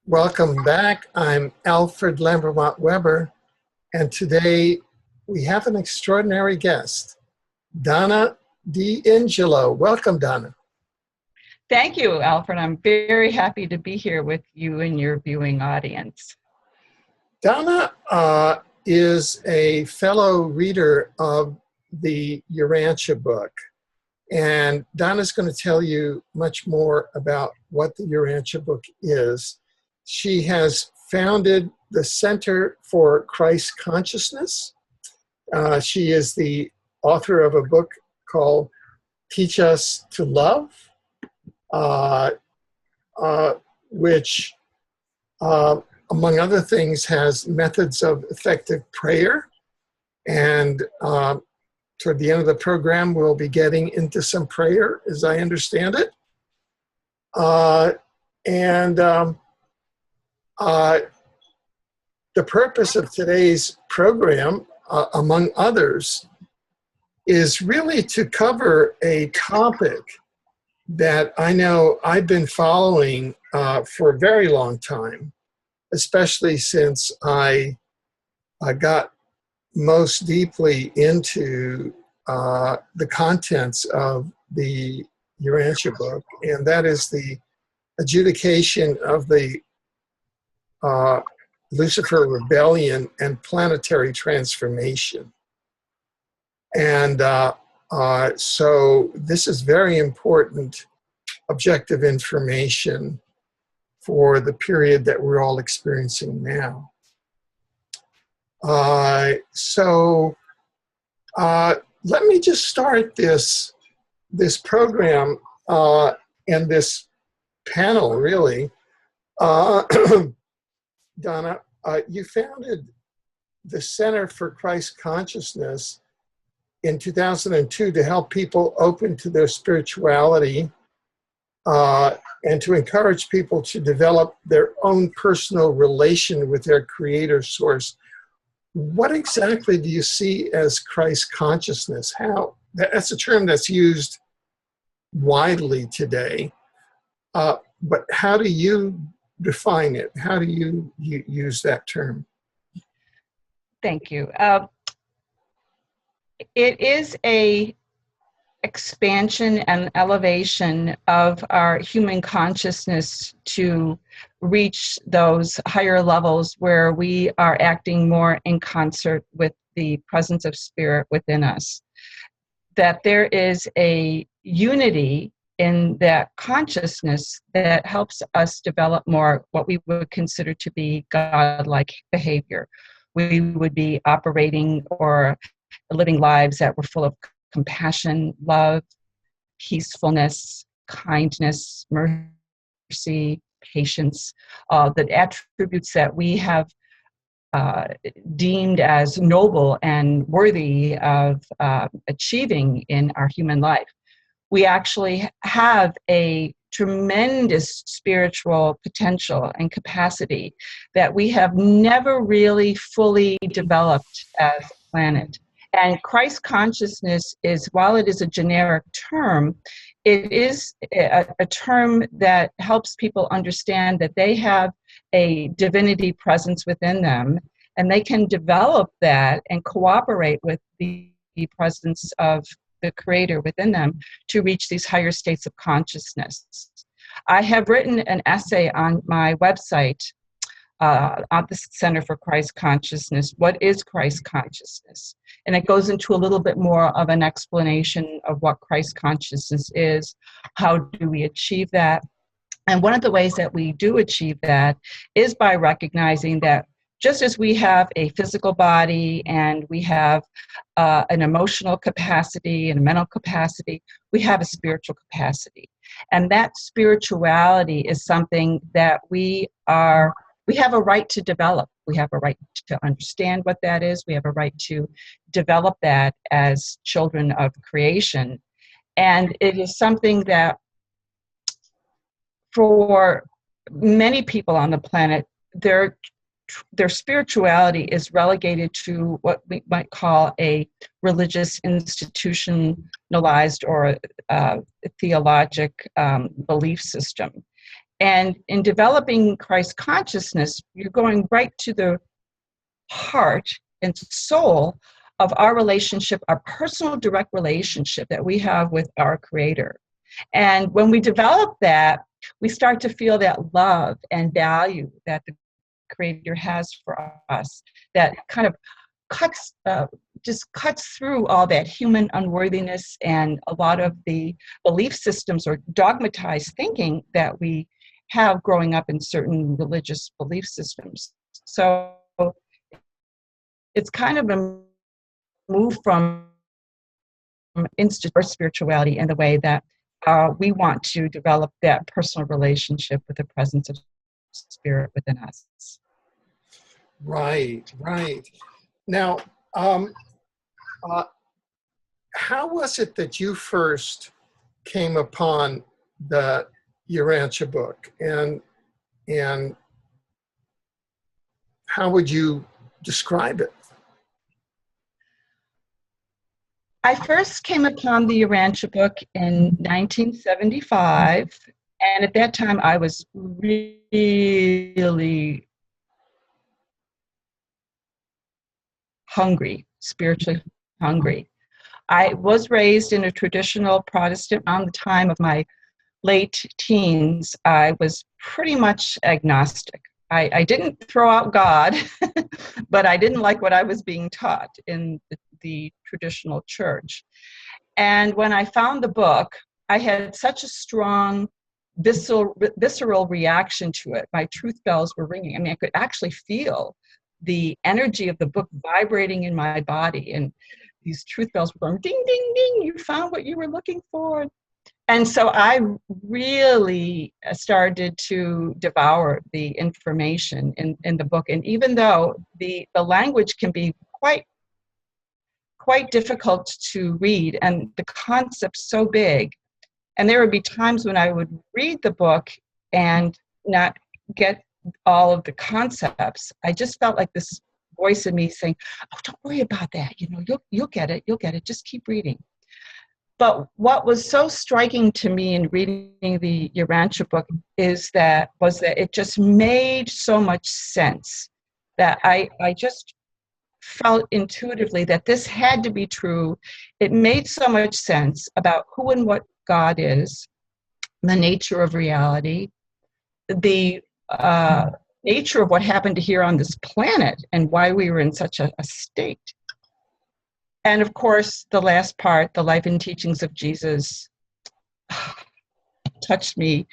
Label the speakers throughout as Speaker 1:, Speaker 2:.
Speaker 1: Welcome back. I'm Alfred Lambremont Webre, and today we have an extraordinary guest, Donna D'Ingillo. Welcome, Donna.
Speaker 2: Thank you, Alfred. I'm very happy to be here with you and your viewing audience.
Speaker 1: Donna is a fellow reader of the Urantia book, and Donna's going to tell you much more about what the Urantia book is. She has founded the Center for Christ Consciousness. She is the author of a book called Teach Us to Love, which, among other things, has methods of effective prayer. And toward the end of the program, we'll be getting into some prayer, as I understand it. The purpose of today's program, among others, is really to cover a topic that I know I've been following for a very long time, especially since I got most deeply into the contents of the Urantia book, and that is the adjudication of the Lucifer Rebellion and Planetary Transformation. And so this is very important objective information for the period that we're all experiencing now. Let me just start this program and this panel, really. Donna, you founded the Center for Christ Consciousness in 2002 to help people open to their spirituality and to encourage people to develop their own personal relation with their creator source. What exactly do you see as Christ consciousness? That's a term that's used widely today, but how do you define it? How do you use that term?
Speaker 2: Thank you. It is a expansion and elevation of our human consciousness to reach those higher levels where we are acting more in concert with the presence of spirit within us. That there is a unity in that consciousness that helps us develop more what we would consider to be godlike behavior. We would be operating or living lives that were full of compassion, love, peacefulness, kindness, mercy, patience, the attributes that we have deemed as noble and worthy of achieving in our human life. We actually have a tremendous spiritual potential and capacity that we have never really fully developed as a planet. And Christ consciousness is, while it is a generic term, it is a term that helps people understand that they have a divinity presence within them, and they can develop that and cooperate with the presence of the creator within them to reach these higher states of consciousness. I have written an essay on my website on the Center for Christ Consciousness. What is Christ consciousness? And it goes into a little bit more of an explanation of what Christ consciousness is, how do we achieve that? And one of the ways that we do achieve that is by recognizing that just as we have a physical body and we have an emotional capacity and a mental capacity, we have a spiritual capacity. And that spirituality is something that we have a right to develop. We have a right to understand what that is. We have a right to develop that as children of creation. And it is something that for many people on the planet, their spirituality is relegated to what we might call a religious institutionalized or theologic belief system. And in developing Christ consciousness, you're going right to the heart and soul of our relationship, our personal direct relationship that we have with our Creator. And when we develop that, we start to feel that love and value that the Creator has for us, that kind of just cuts through all that human unworthiness and a lot of the belief systems or dogmatized thinking that we have growing up in certain religious belief systems. So it's kind of a move from instant spirituality in the way that we want to develop that personal relationship with the presence of spirit within us.
Speaker 1: Right, right. Now, how was it that you first came upon the Urantia book, and how would you describe it?
Speaker 2: I first came upon the Urantia book in 1975, and at that time I was really hungry, spiritually hungry. I was raised in a traditional Protestant. On the time of my late teens, I was pretty much agnostic. I didn't throw out God, but I didn't like what I was being taught in the traditional church. And when I found the book, I had such a strong visceral reaction to it. My truth bells were ringing. I mean, I could actually feel the energy of the book vibrating in my body, and these truth bells were going ding, ding, ding, you found what you were looking for. And so I really started to devour the information in the book. And even though the language can be quite difficult to read and the concept's so big, and there would be times when I would read the book and not get all of the concepts, I just felt like this voice in me saying, "Oh, don't worry about that. You know, you'll get it. You'll get it. Just keep reading." But what was so striking to me in reading the Urantia book was that it just made so much sense that I just felt intuitively that this had to be true. It made so much sense about who and what God is, the nature of reality, the nature of what happened here on this planet and why we were in such a state. And of course, the last part, the life and teachings of Jesus, touched me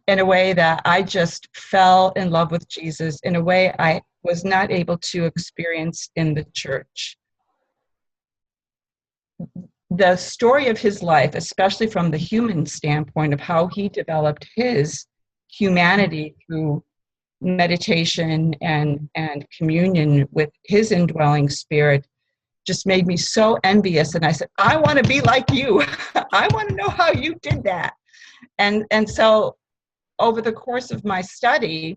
Speaker 2: in a way that I just fell in love with Jesus in a way I was not able to experience in the church. The story of his life, especially from the human standpoint of how he developed his humanity through meditation and communion with his indwelling spirit, just made me so envious. And I said, I want to be like you. I want to know how you did that. And so over the course of my study,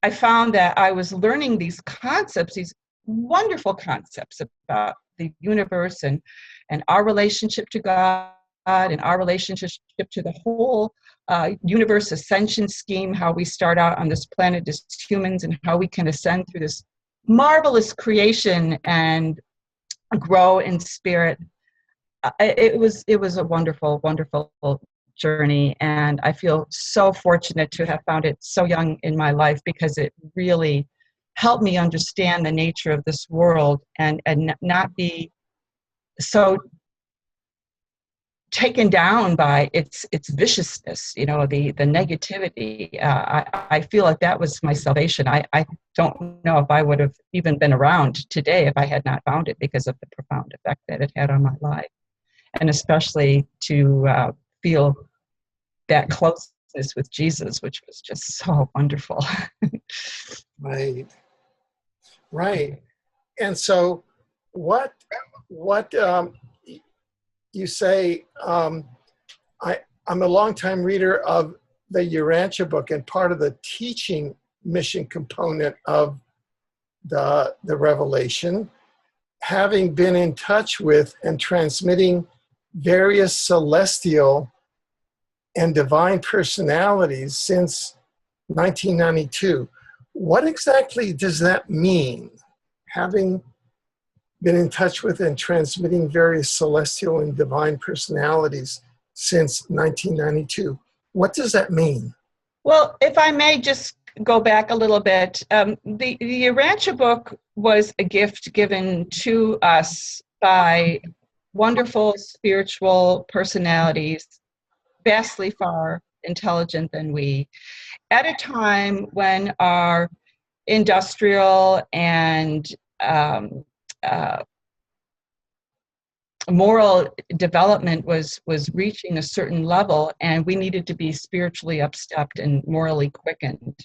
Speaker 2: I found that I was learning these concepts, these wonderful concepts about the universe and our relationship to God and our relationship to the whole universe ascension scheme, how we start out on this planet as humans and how we can ascend through this marvelous creation and grow in spirit. It was a wonderful, wonderful journey, and I feel so fortunate to have found it so young in my life because it really helped me understand the nature of this world and not be so taken down by its viciousness, you know, the negativity. I feel like that was my salvation. I don't know if I would have even been around today if I had not found it because of the profound effect that it had on my life. And especially to feel that closeness with Jesus, which was just so wonderful.
Speaker 1: Right. Right. And so what you say, I'm a longtime reader of the Urantia book, and part of the teaching mission component of the revelation, having been in touch with and transmitting various celestial and divine personalities since 1992. What exactly does that mean? Having been in touch with and transmitting various celestial and divine personalities since 1992. What does that mean?
Speaker 2: Well, if I may just go back a little bit, the Urantia book was a gift given to us by wonderful spiritual personalities, vastly far intelligent than we, at a time when our industrial and moral development was reaching a certain level, and we needed to be spiritually upstepped and morally quickened.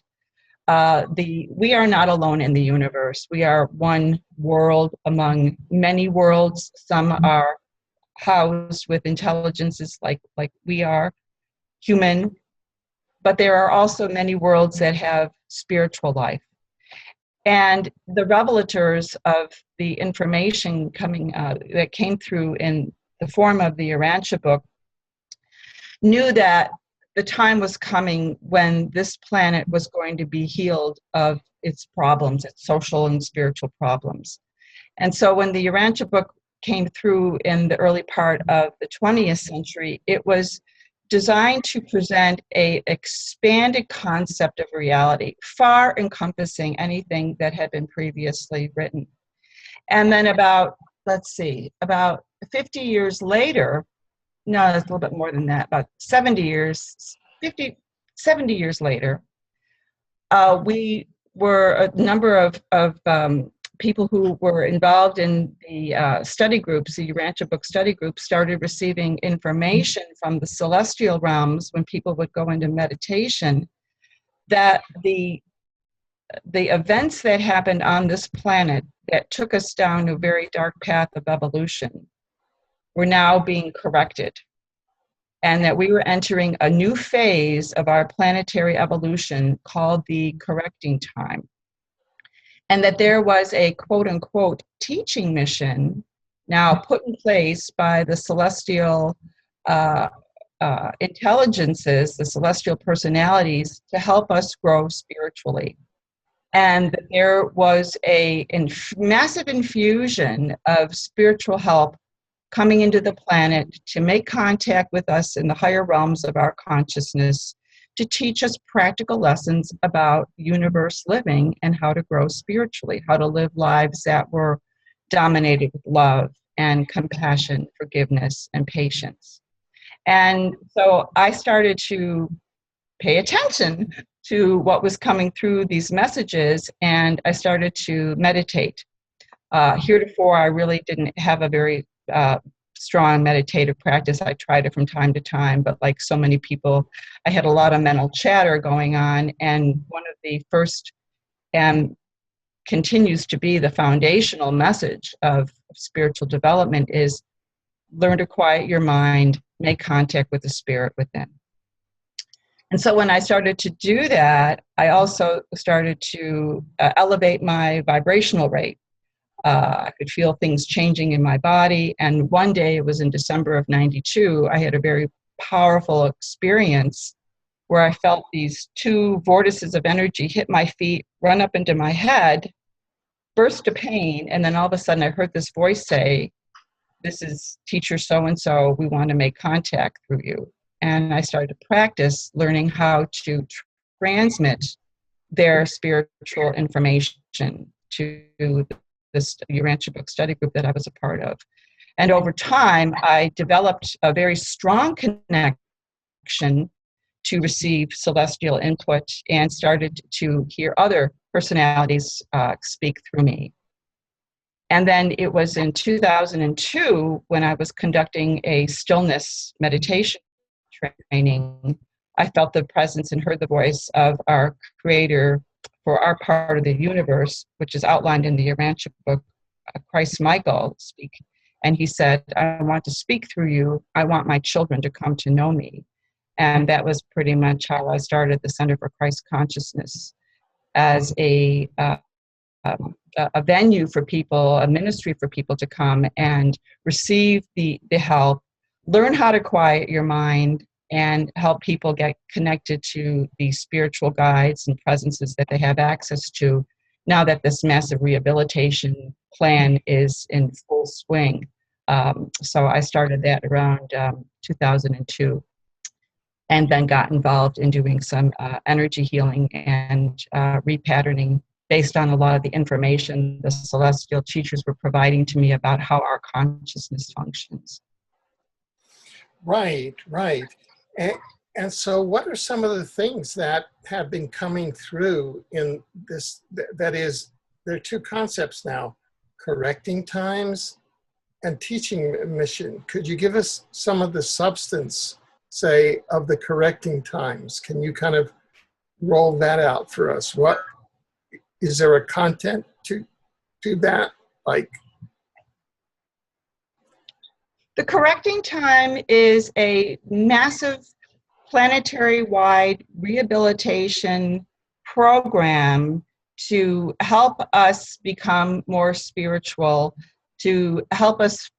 Speaker 2: We are not alone in the universe. We are one world among many worlds. Some are housed with intelligences like we are human, but there are also many worlds that have spiritual life. And the revelators of the information coming that came through in the form of the Urantia book knew that the time was coming when this planet was going to be healed of its problems, its social and spiritual problems. And so when the Urantia book came through in the early part of the 20th century, it was designed to present an expanded concept of reality, far encompassing anything that had been previously written. And then about 50 years later, no, that's a little bit more than that, about 70 years later, we were a number of people who were involved in the study groups, the Urantia book study groups, started receiving information from the celestial realms when people would go into meditation, that the events that happened on this planet that took us down a very dark path of evolution were now being corrected, and that we were entering a new phase of our planetary evolution called the correcting time. And that there was a quote-unquote teaching mission now put in place by the celestial intelligences, the celestial personalities, to help us grow spiritually. And there was a massive infusion of spiritual help coming into the planet to make contact with us in the higher realms of our consciousness, to teach us practical lessons about universe living and how to grow spiritually, how to live lives that were dominated with love and compassion, forgiveness, and patience. And so I started to pay attention to what was coming through these messages, and I started to meditate. Heretofore, I really didn't have a very strong meditative practice. I tried it from time to time, but like so many people, I had a lot of mental chatter going on. And one of the first and continues to be the foundational message of spiritual development is learn to quiet your mind, make contact with the spirit within. And so when I started to do that, I also started to elevate my vibrational rate. I could feel things changing in my body. And one day, it was in December of '92, I had a very powerful experience where I felt these two vortices of energy hit my feet, run up into my head, burst of pain, and then all of a sudden I heard this voice say, "This is teacher so-and-so, we want to make contact through you." And I started to practice learning how to transmit their spiritual information to this Urantia book study group that I was a part of. And over time, I developed a very strong connection to receive celestial input and started to hear other personalities speak through me. And then it was in 2002 when I was conducting a stillness meditation training, I felt the presence and heard the voice of our creator for our part of the universe, which is outlined in the Urantia book, Christ Michael, speak. And he said, "I want to speak through you. I want my children to come to know me." And that was pretty much how I started the Center for Christ Consciousness as a venue for people, a ministry for people to come and receive the help, learn how to quiet your mind, and help people get connected to the spiritual guides and presences that they have access to now that this massive rehabilitation plan is in full swing. So I started that around 2002, and then got involved in doing some energy healing and repatterning based on a lot of the information the celestial teachers were providing to me about how our consciousness functions.
Speaker 1: Right, right. And so what are some of the things that have been coming through in this, that is, there are two concepts now, correcting times and teaching mission. Could you give us some of the substance, say, of the correcting times? Can you kind of roll that out for us? What, is there a content to that? Like,
Speaker 2: the correcting time is a massive planetary-wide rehabilitation program to help us become more spiritual, to help us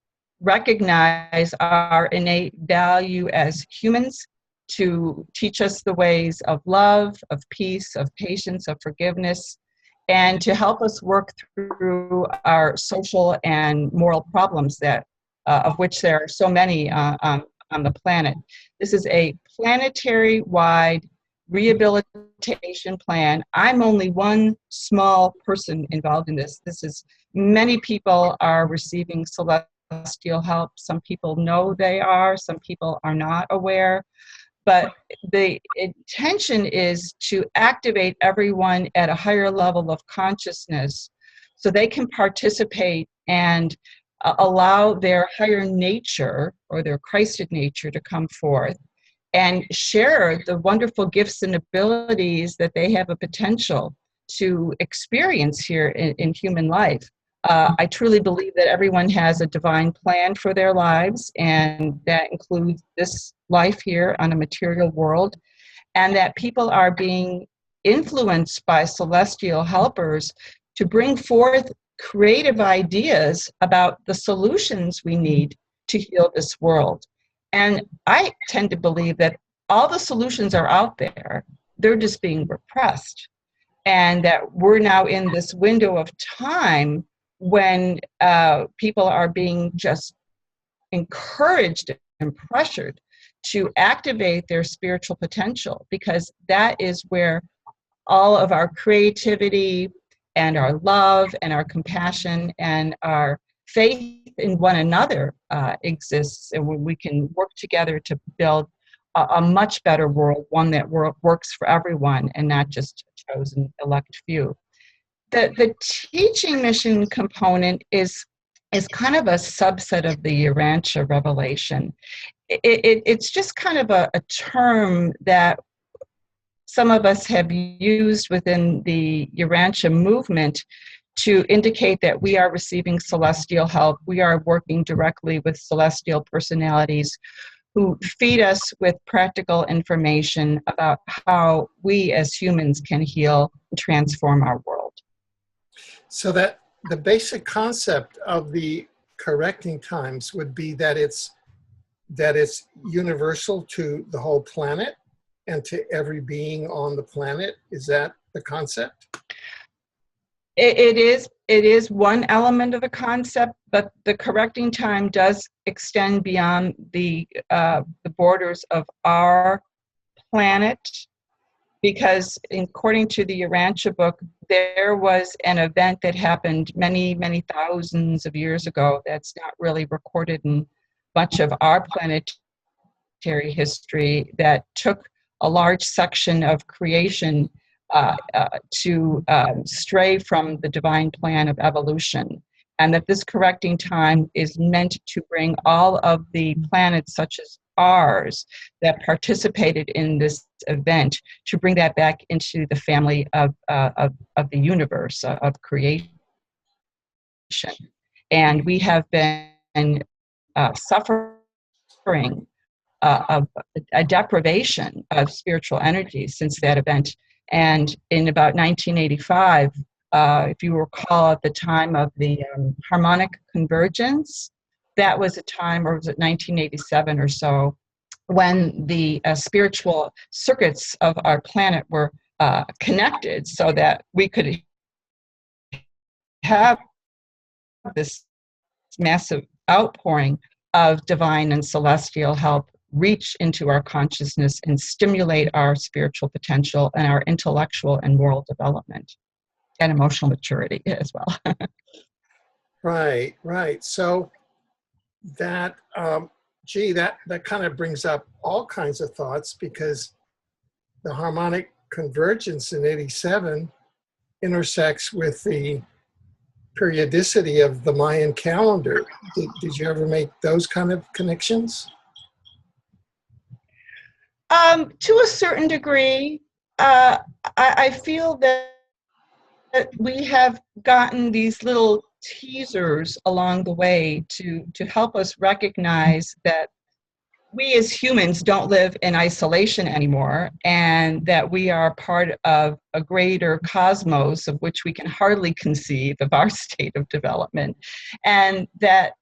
Speaker 2: recognize our innate value as humans, to teach us the ways of love, of peace, of patience, of forgiveness, and to help us work through our social and moral problems that of which there are so many on the planet. This is a planetary-wide rehabilitation plan. I'm only one small person involved in this. Many people are receiving celestial help. Some people know they are, some people are not aware. But the intention is to activate everyone at a higher level of consciousness so they can participate and allow their higher nature or their Christed nature to come forth and share the wonderful gifts and abilities that they have a potential to experience here in human life. I truly believe that everyone has a divine plan for their lives, and that includes this life here on a material world, and that people are being influenced by celestial helpers to bring forth creative ideas about the solutions we need to heal this world. And I tend to believe that all the solutions are out there, they're just being repressed. And that we're now in this window of time when people are being just encouraged and pressured to activate their spiritual potential, because that is where all of our creativity and our love and our compassion and our faith in one another exists, and when we can work together to build a much better world, one that works for everyone and not just a chosen elect few. The teaching mission component is kind of a subset of the Urantia revelation. It's just kind of a term that some of us have used within the Urantia movement to indicate that we are receiving celestial help. We are working directly with celestial personalities who feed us with practical information about how we as humans can heal and transform our world.
Speaker 1: So that the basic concept of the correcting times would be that it's universal to the whole planet and to every being on the planet. Is that the concept?
Speaker 2: It is one element of the concept, but the correcting time does extend beyond the borders of our planet, because according to the Urantia book, there was an event that happened many, many thousands of years ago that's not really recorded in much of our planetary history, that took a large section of creation to stray from the divine plan of evolution, and that this correcting time is meant to bring all of the planets such as ours that participated in this event, to bring that back into the family of the universe, of creation. And we have been suffering of a deprivation of spiritual energy since that event. And in about 1985, if you recall, at the time of the Harmonic Convergence, that was a time, or was it 1987 or so, when the spiritual circuits of our planet were connected so that we could have this massive outpouring of divine and celestial help reach into our consciousness and stimulate our spiritual potential and our intellectual and moral development and emotional maturity as well.
Speaker 1: Right, right. So that, that kind of brings up all kinds of thoughts, because the harmonic convergence in 87 intersects with the periodicity of the Mayan calendar. Did you ever make those kind of connections?
Speaker 2: To a certain degree, I feel that we have gotten these little teasers along the way to help us recognize that we as humans don't live in isolation anymore, and that we are part of a greater cosmos of which we can hardly conceive of our state of development, and that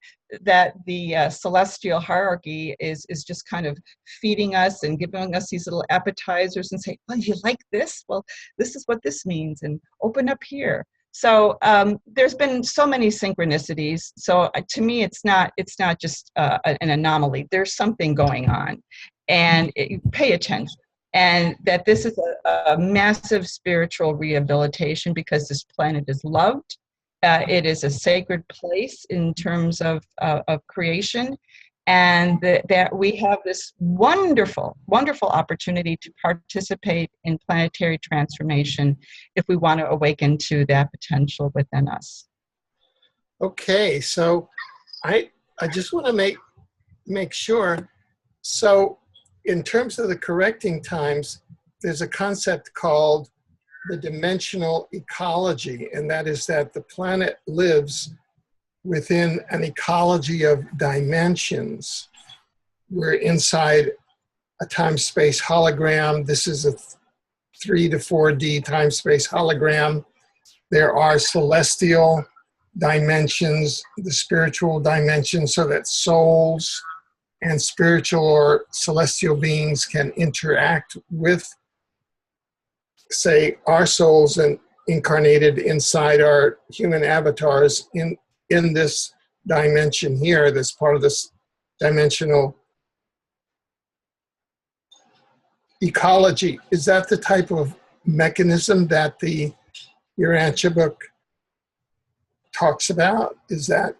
Speaker 2: the celestial hierarchy is just kind of feeding us and giving us these little appetizers and say, well, you like this? Well, this is what this means, and open up here. So there's been so many synchronicities. So to me, it's not just an anomaly. There's something going on, and pay attention. And that this is a massive spiritual rehabilitation, because this planet is loved. It is a sacred place in terms of creation, and that we have this wonderful, wonderful opportunity to participate in planetary transformation if we want to awaken to that potential within us.
Speaker 1: Okay, so I just want to make sure. So in terms of the correcting times, there's a concept called the dimensional ecology, and that is that the planet lives within an ecology of dimensions. We're inside a time-space hologram. This is a 3 to 4D time-space hologram. There are celestial dimensions, the spiritual dimension, so that souls and spiritual or celestial beings can interact with, say, our souls and incarnated inside our human avatars in this dimension here, this part of this dimensional ecology. Is that the type of mechanism that the Urantia book talks about? Is that?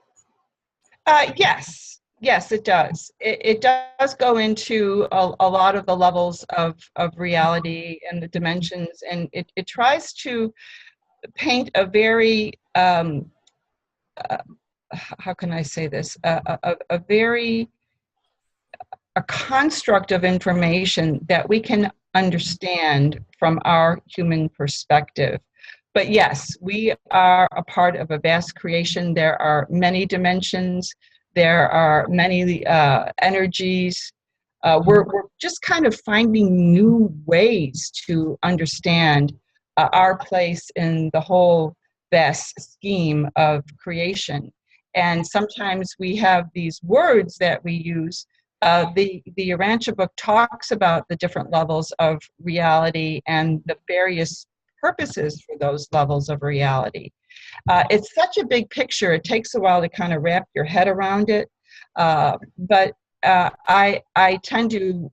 Speaker 2: Yes, it does. It does go into a lot of the levels of reality and the dimensions, and it tries to paint a very how can I say this? A very a construct of information that we can understand from our human perspective. But yes, we are a part of a vast creation. There are many dimensions. There are many energies. We're just kind of finding new ways to understand our place in the whole vast scheme of creation. And sometimes we have these words that we use. The Urantia book talks about the different levels of reality and the various purposes for those levels of reality. It's such a big picture. It takes a while to kind of wrap your head around it. But I tend to,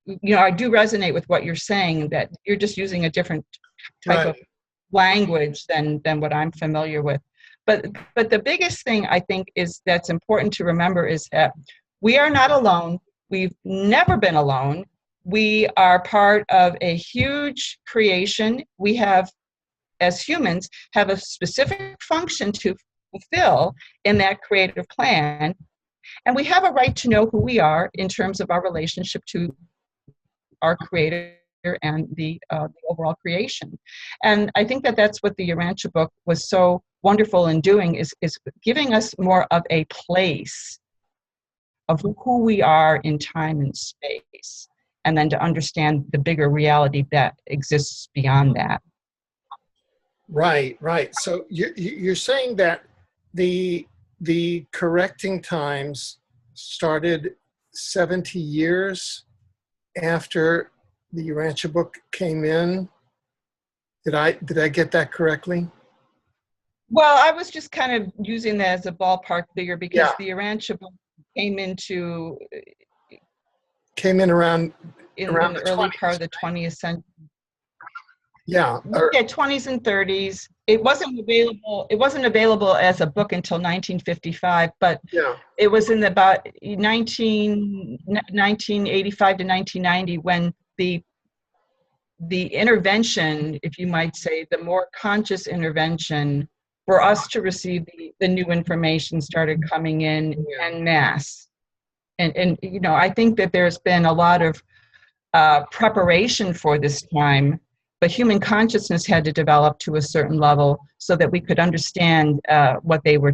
Speaker 2: I do resonate with what you're saying, that you're just using a different type of language than what I'm familiar with. But the biggest thing I think is that's important to remember is that we are not alone. We've never been alone. We are part of a huge creation. We have, as humans, have a specific function to fulfill in that creative plan. And we have a right to know who we are in terms of our relationship to our creator and the overall creation. And I think that that's what the Urantia book was so wonderful in doing, is giving us more of a place of who we are in time and space, and then to understand the bigger reality that exists beyond that.
Speaker 1: Right. So you're saying that the correcting times started 70 years after the Urantia book came in. Did I get that correctly?
Speaker 2: Well, I was just kind of using that as a ballpark figure because
Speaker 1: Yeah.
Speaker 2: the Urantia book came in
Speaker 1: around
Speaker 2: in
Speaker 1: the
Speaker 2: the early
Speaker 1: 20s.
Speaker 2: part of the 20th century.
Speaker 1: Yeah.
Speaker 2: Yeah, 20s and 30s. It wasn't available as a book until 1955, but
Speaker 1: Yeah.
Speaker 2: it was in about 1985 to 1990 when the intervention, if you might say, the more conscious intervention for us to receive the new information started coming in en masse. And you know, I think that there's been a lot of preparation for this time, but human consciousness had to develop to a certain level so that we could understand what they were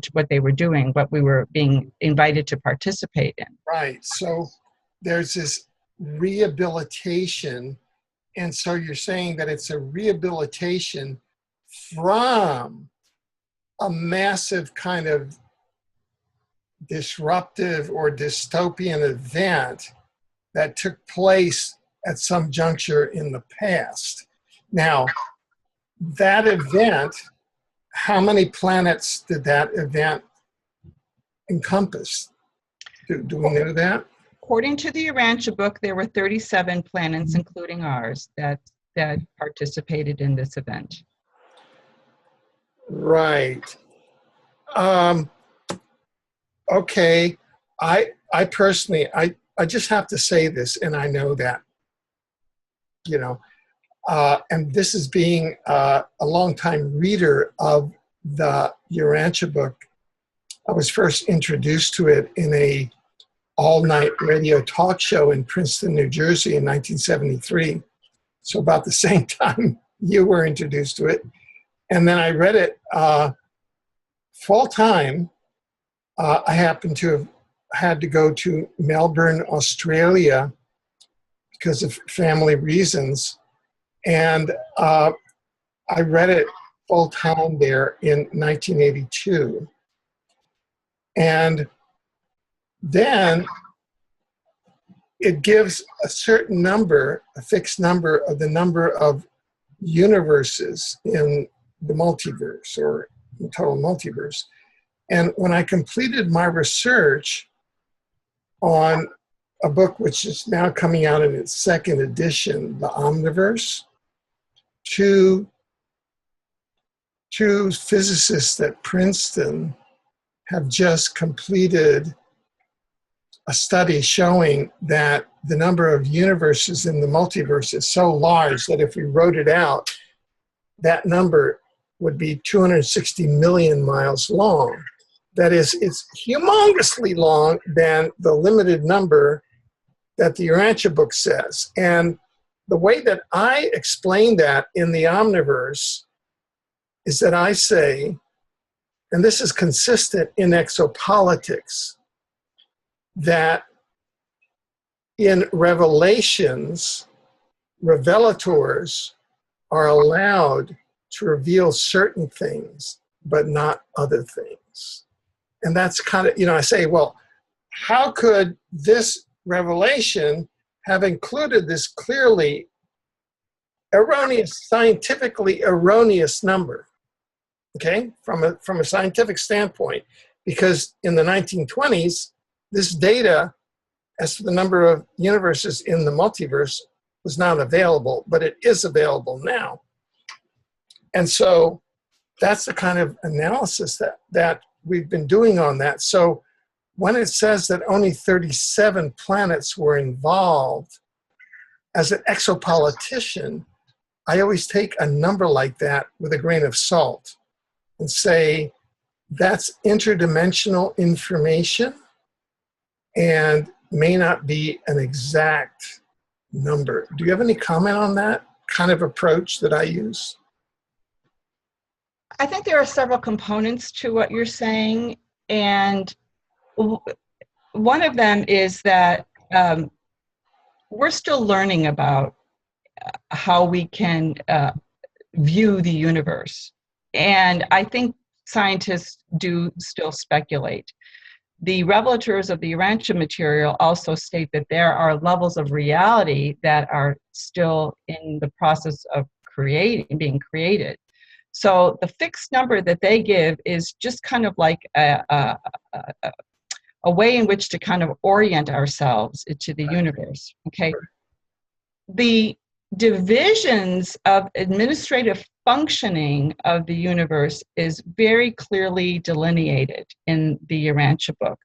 Speaker 2: doing, what we were being invited to participate in.
Speaker 1: Right. So there's this rehabilitation, and so you're saying that it's a rehabilitation from a massive kind of disruptive or dystopian event that took place at some juncture in the past. Now, that event, how many planets did that event encompass? Do we know that?
Speaker 2: According to the Urantia book, there were 37 planets, including ours, that participated in this event.
Speaker 1: Right. Okay. I personally, I just have to say this, and I know that, you know, and this is being a longtime reader of the Urantia book. I was first introduced to it in a all-night radio talk show in Princeton, New Jersey in 1973. So about the same time you were introduced to it. And then I read it full time. I happened to have had to go to Melbourne, Australia because of family reasons. And I read it full time there in 1982. And then it gives a certain number, a fixed number of the number of universes in the multiverse or the total multiverse. And when I completed my research on a book which is now coming out in its second edition, The Omniverse, two physicists at Princeton have just completed a study showing that the number of universes in the multiverse is so large that if we wrote it out, that number would be 260 million miles long. That is, it's humongously long than the limited number that the Urantia book says. And the way that I explain that in the Omniverse is that I say, and this is consistent in exopolitics, that in revelations, revelators are allowed to reveal certain things, but not other things. And that's kind of, you know, I say, well, how could this revelation have included this clearly erroneous, scientifically erroneous number? Okay, from a scientific standpoint, because in the 1920s, this data as to the number of universes in the multiverse was not available, but it is available now. And so that's the kind of analysis that we've been doing on that. So when it says that only 37 planets were involved, as an exopolitician, I always take a number like that with a grain of salt and say that's interdimensional information and may not be an exact number. Do you have any comment on that kind of approach that I use?
Speaker 2: I think there are several components to what you're saying, and one of them is that we're still learning about how we can view the universe. And I think scientists do still speculate. the revelators of the Urantia material also state that there are levels of reality that are still in the process of being created. So the fixed number that they give is just kind of like a way in which to kind of orient ourselves into the universe, okay? The divisions of administrative functioning of the universe is very clearly delineated in the Urantia book.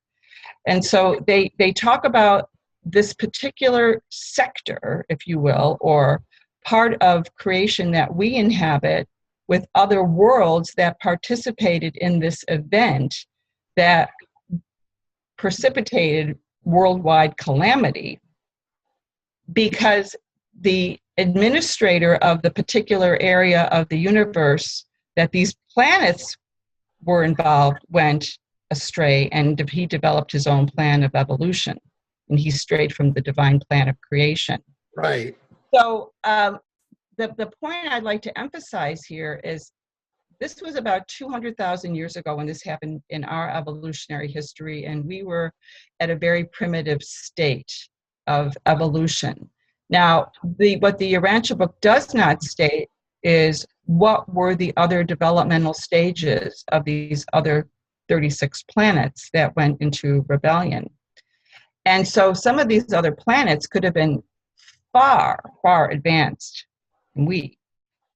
Speaker 2: And so they talk about this particular sector, if you will, or part of creation that we inhabit with other worlds that participated in this event that precipitated worldwide calamity, because the administrator of the particular area of the universe that these planets were involved went astray, and he developed his own plan of evolution, and he strayed from the divine plan of creation.
Speaker 1: Right.
Speaker 2: So the point I'd like to emphasize here is this was about 200,000 years ago when this happened in our evolutionary history, and we were at a very primitive state of evolution. Now, what the Urantia book does not state is what were the other developmental stages of these other 36 planets that went into rebellion. And so some of these other planets could have been far, far advanced than we,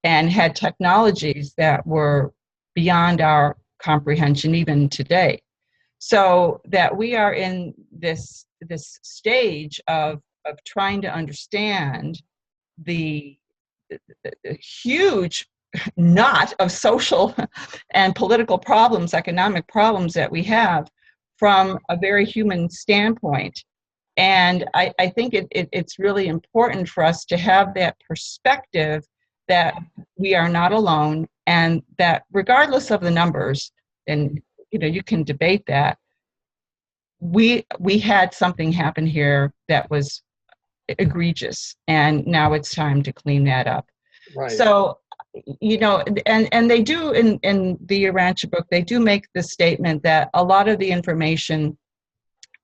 Speaker 2: and had technologies that were beyond our comprehension even today. So that we are in this stage of trying to understand the huge knot of social and political problems, economic problems that we have from a very human standpoint. And I think it's really important for us to have that perspective that we are not alone, and that regardless of the numbers, and you can debate that, we had something happen here that was egregious, and now it's time to clean that up.
Speaker 1: Right.
Speaker 2: So, and they do in the Urantia book, they do make the statement that a lot of the information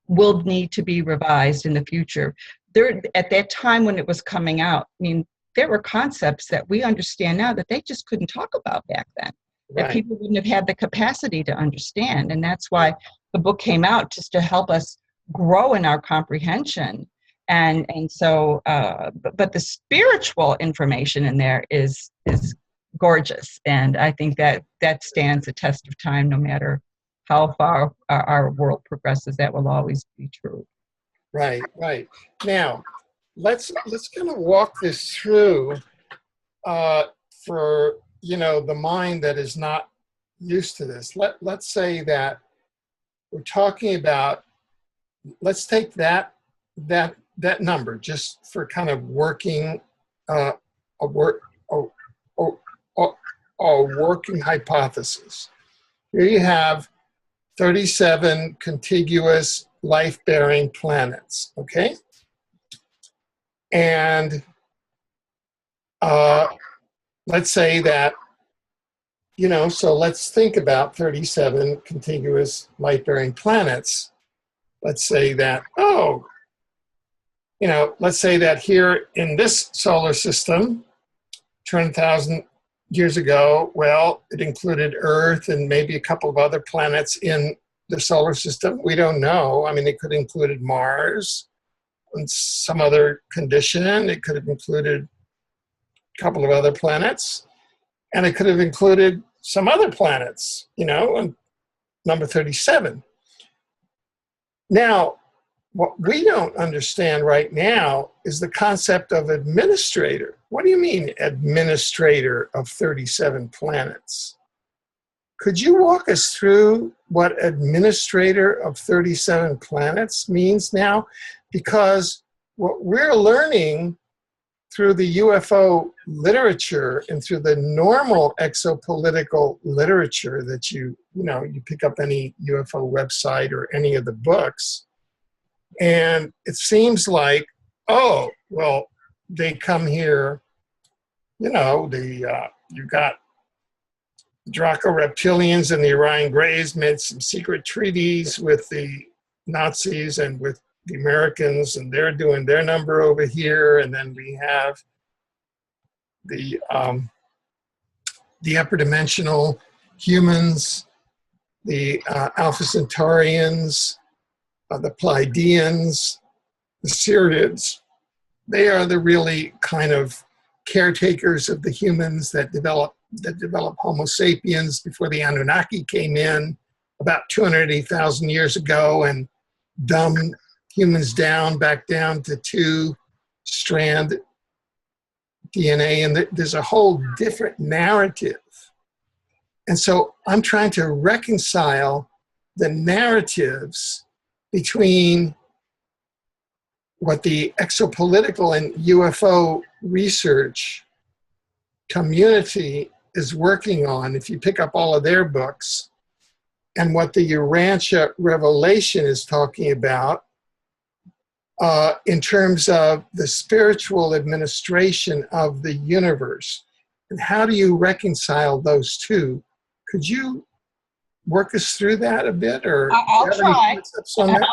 Speaker 2: will need to be revised in the future. There, at that time when it was coming out, I mean, there were concepts that we understand now that they just couldn't talk about back then, that people wouldn't have had the capacity to understand. And that's why the book came out, just to help us grow in our comprehension. And so, but the spiritual information in there is gorgeous. And I think that stands the test of time, no matter how far our world progresses. That will always be true.
Speaker 1: Right, right. Now, let's kind of walk this through for the mind that is not used to this. Let's say that we're talking about, let's take that number just for kind of working a working hypothesis. Here you have 37 contiguous life-bearing planets, okay? And let's say that, so let's think about 37 contiguous light-bearing planets. Let's say that, let's say that here in this solar system, 200,000 years ago, well, it included Earth and maybe a couple of other planets in the solar system. We don't know. I mean, it could have included Mars and some other condition. It could have included a couple of other planets. And it could have included some other planets, number 37. Now, what we don't understand right now is the concept of administrator. What do you mean, administrator of 37 planets? Could you walk us through what administrator of 37 planets means now? Because what we're learning through the UFO literature and through the normal exopolitical literature that you pick up any UFO website or any of the books, and it seems like, they come here, you've got Draco reptilians and the Orion Greys made some secret treaties with the Nazis and with the Americans, and they're doing their number over here. And then we have the upper dimensional humans, the Alpha Centaurians, the Pleiadians, the Sirians. They are the really kind of caretakers of the humans that developed Homo sapiens before the Anunnaki came in about 280,000 years ago and dumbed humans back down to 2-strand DNA. And there's a whole different narrative. And so I'm trying to reconcile the narratives between what the exopolitical and UFO research community is working on, if you pick up all of their books, and what the Urantia Revelation is talking about in terms of the spiritual administration of the universe. And how do you reconcile those two? Could you work us through that a bit, or
Speaker 2: I'll try.
Speaker 1: On that?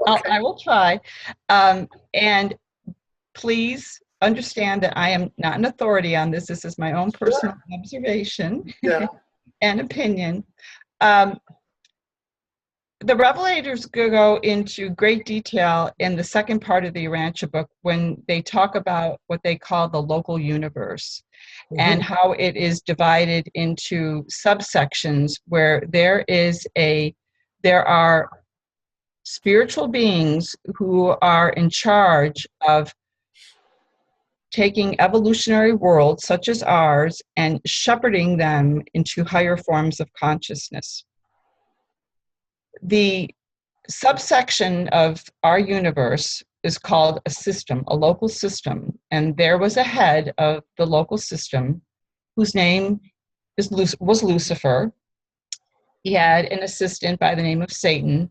Speaker 1: Okay.
Speaker 2: I will try. And please understand that I am not an authority on this. This is my own personal observation and opinion. The Revelators go into great detail in the second part of the Urantia book when they talk about what they call the local universe. Mm-hmm. And how it is divided into subsections where there are spiritual beings who are in charge of taking evolutionary worlds such as ours and shepherding them into higher forms of consciousness. The subsection of our universe is called a system, a local system. And there was a head of the local system whose name was Lucifer. He had an assistant by the name of Satan.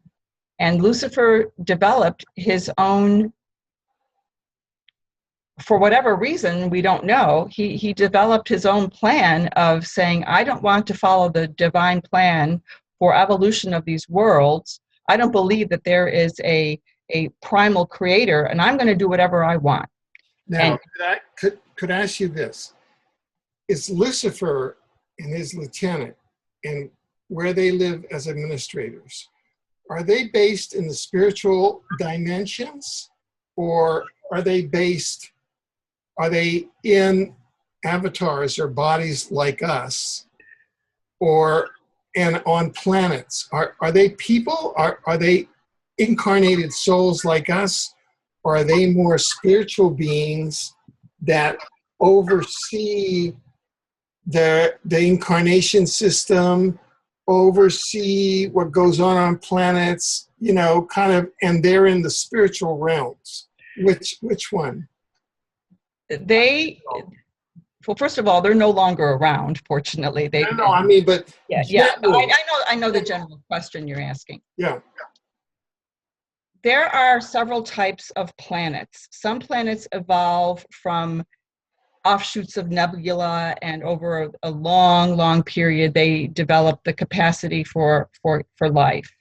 Speaker 2: And Lucifer developed his own, for whatever reason, we don't know, he developed his own plan of saying, I don't want to follow the divine plan for evolution of these worlds. I don't believe that there is a primal creator, and I'm going to do whatever I want.
Speaker 1: Now, could I ask you this? Is Lucifer and his lieutenant, and where they live as administrators, are they based in the spiritual dimensions, or are they in avatars or bodies like us, and on planets? Are they people? Are they incarnated souls like us? Or are they more spiritual beings that oversee the incarnation system, oversee what goes on planets, kind of, and they're in the spiritual realms? Which one?
Speaker 2: Well, first of all, they're no longer around, fortunately.
Speaker 1: But
Speaker 2: I know the general question you're asking.
Speaker 1: Yeah.
Speaker 2: There are several types of planets. Some planets evolve from offshoots of nebula, and over a long, long period, they develop the capacity for life.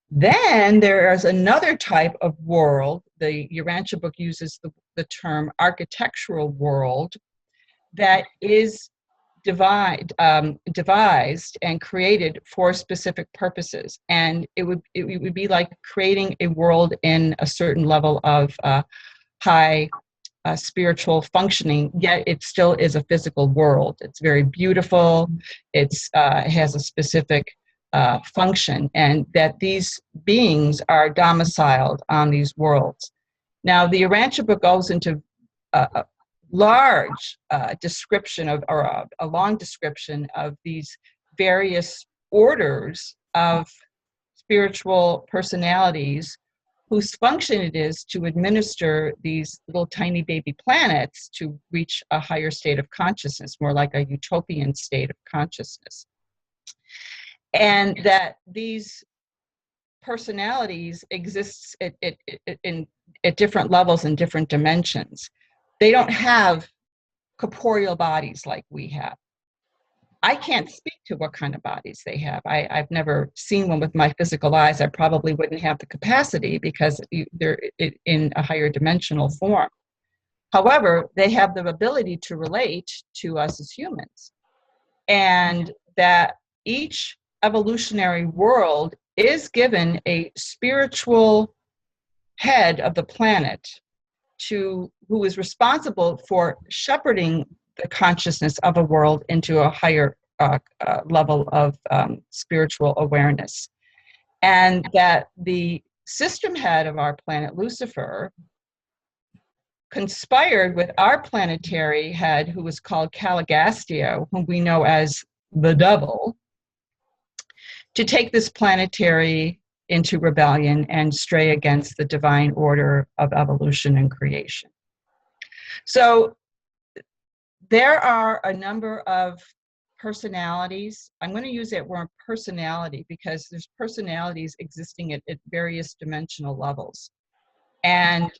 Speaker 2: Then there is another type of world. The Urantia book uses the term architectural world, that is devised and created for specific purposes. And it would be like creating a world in a certain level of high spiritual functioning, yet it still is a physical world. It's very beautiful. It has a specific function, and that these beings are domiciled on these worlds. Now, the Urantia book goes into a large description of, or a long description of these various orders of spiritual personalities whose function it is to administer these little tiny baby planets to reach a higher state of consciousness, more like a utopian state of consciousness. And that these personalities exist at different levels and different dimensions. They don't have corporeal bodies like we have. I can't speak to what kind of bodies they have. I've never seen one with my physical eyes. I probably wouldn't have the capacity because they're in a higher dimensional form. However, they have the ability to relate to us as humans, and that each evolutionary world is given a spiritual head of the planet who is responsible for shepherding the consciousness of a world into a higher level of spiritual awareness. And that the system head of our planet, Lucifer, conspired with our planetary head, who was called Caligastia, whom we know as the devil, to take this planetary into rebellion and stray against the divine order of evolution and creation. So there are a number of personalities. I'm going to use that word personality because there's personalities existing at various dimensional levels. And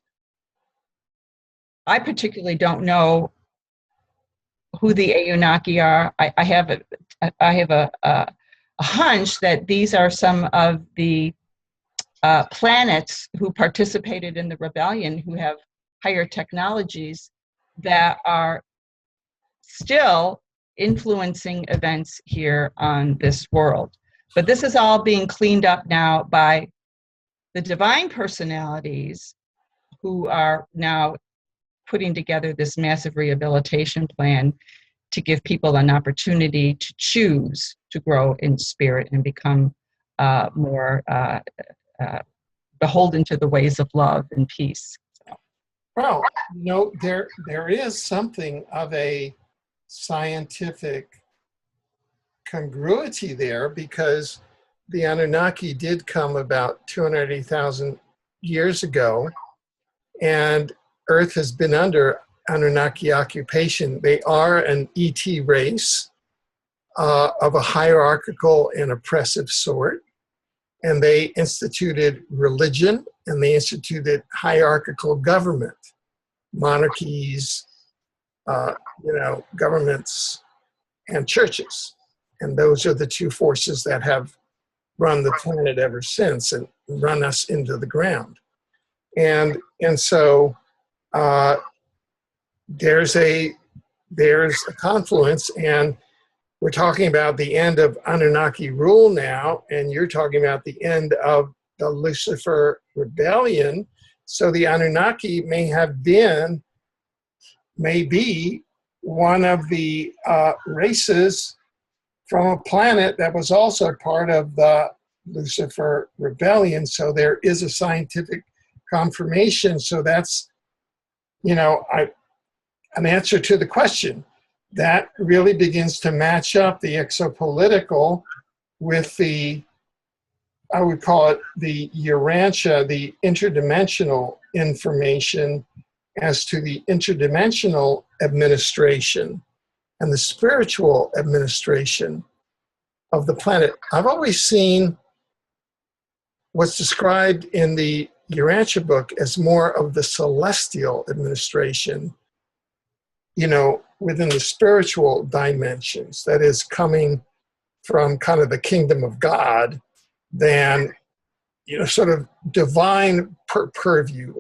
Speaker 2: I particularly don't know who the Anunnaki are. I have a hunch that these are some of the planets who participated in the rebellion, who have higher technologies that are still influencing events here on this world. But this is all being cleaned up now by the divine personalities who are now putting together this massive rehabilitation plan to give people an opportunity to choose to grow in spirit and become more beholden to the ways of love and peace. So.
Speaker 1: Well, there is something of a scientific congruity there, because the Anunnaki did come about 280,000 years ago, and Earth has been under Anunnaki occupation. They are an ET race of a hierarchical and oppressive sort, and they instituted religion, and they instituted hierarchical government, monarchies, governments, and churches. And those are the two forces that have run the planet ever since and run us into the ground. And so there's a confluence, and we're talking about the end of Anunnaki rule now, and you're talking about the end of the Lucifer Rebellion. So the Anunnaki may be one of the races from a planet that was also part of the Lucifer Rebellion. So there is a scientific confirmation. So that's, an answer to the question. That really begins to match up the exopolitical with the, I would call it the Urantia, the interdimensional information as to the interdimensional administration and the spiritual administration of the planet. I've always seen what's described in the Urantia book as more of the celestial administration, within the spiritual dimensions, that is coming from kind of the kingdom of God, than, sort of divine purview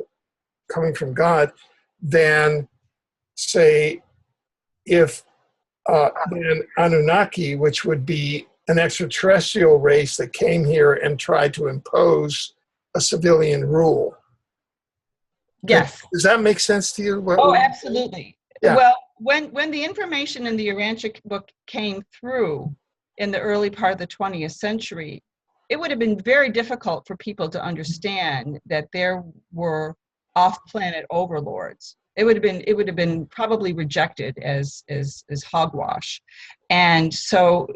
Speaker 1: coming from God, than, say, if then Anunnaki, which would be an extraterrestrial race that came here and tried to impose a civilian rule.
Speaker 2: Yes.
Speaker 1: Does that make sense to you?
Speaker 2: Absolutely. Yeah. Well, when the information in the Urantia book came through in the early part of the 20th century, it would have been very difficult for people to understand that there were off-planet overlords. It would have been probably rejected as hogwash. And so,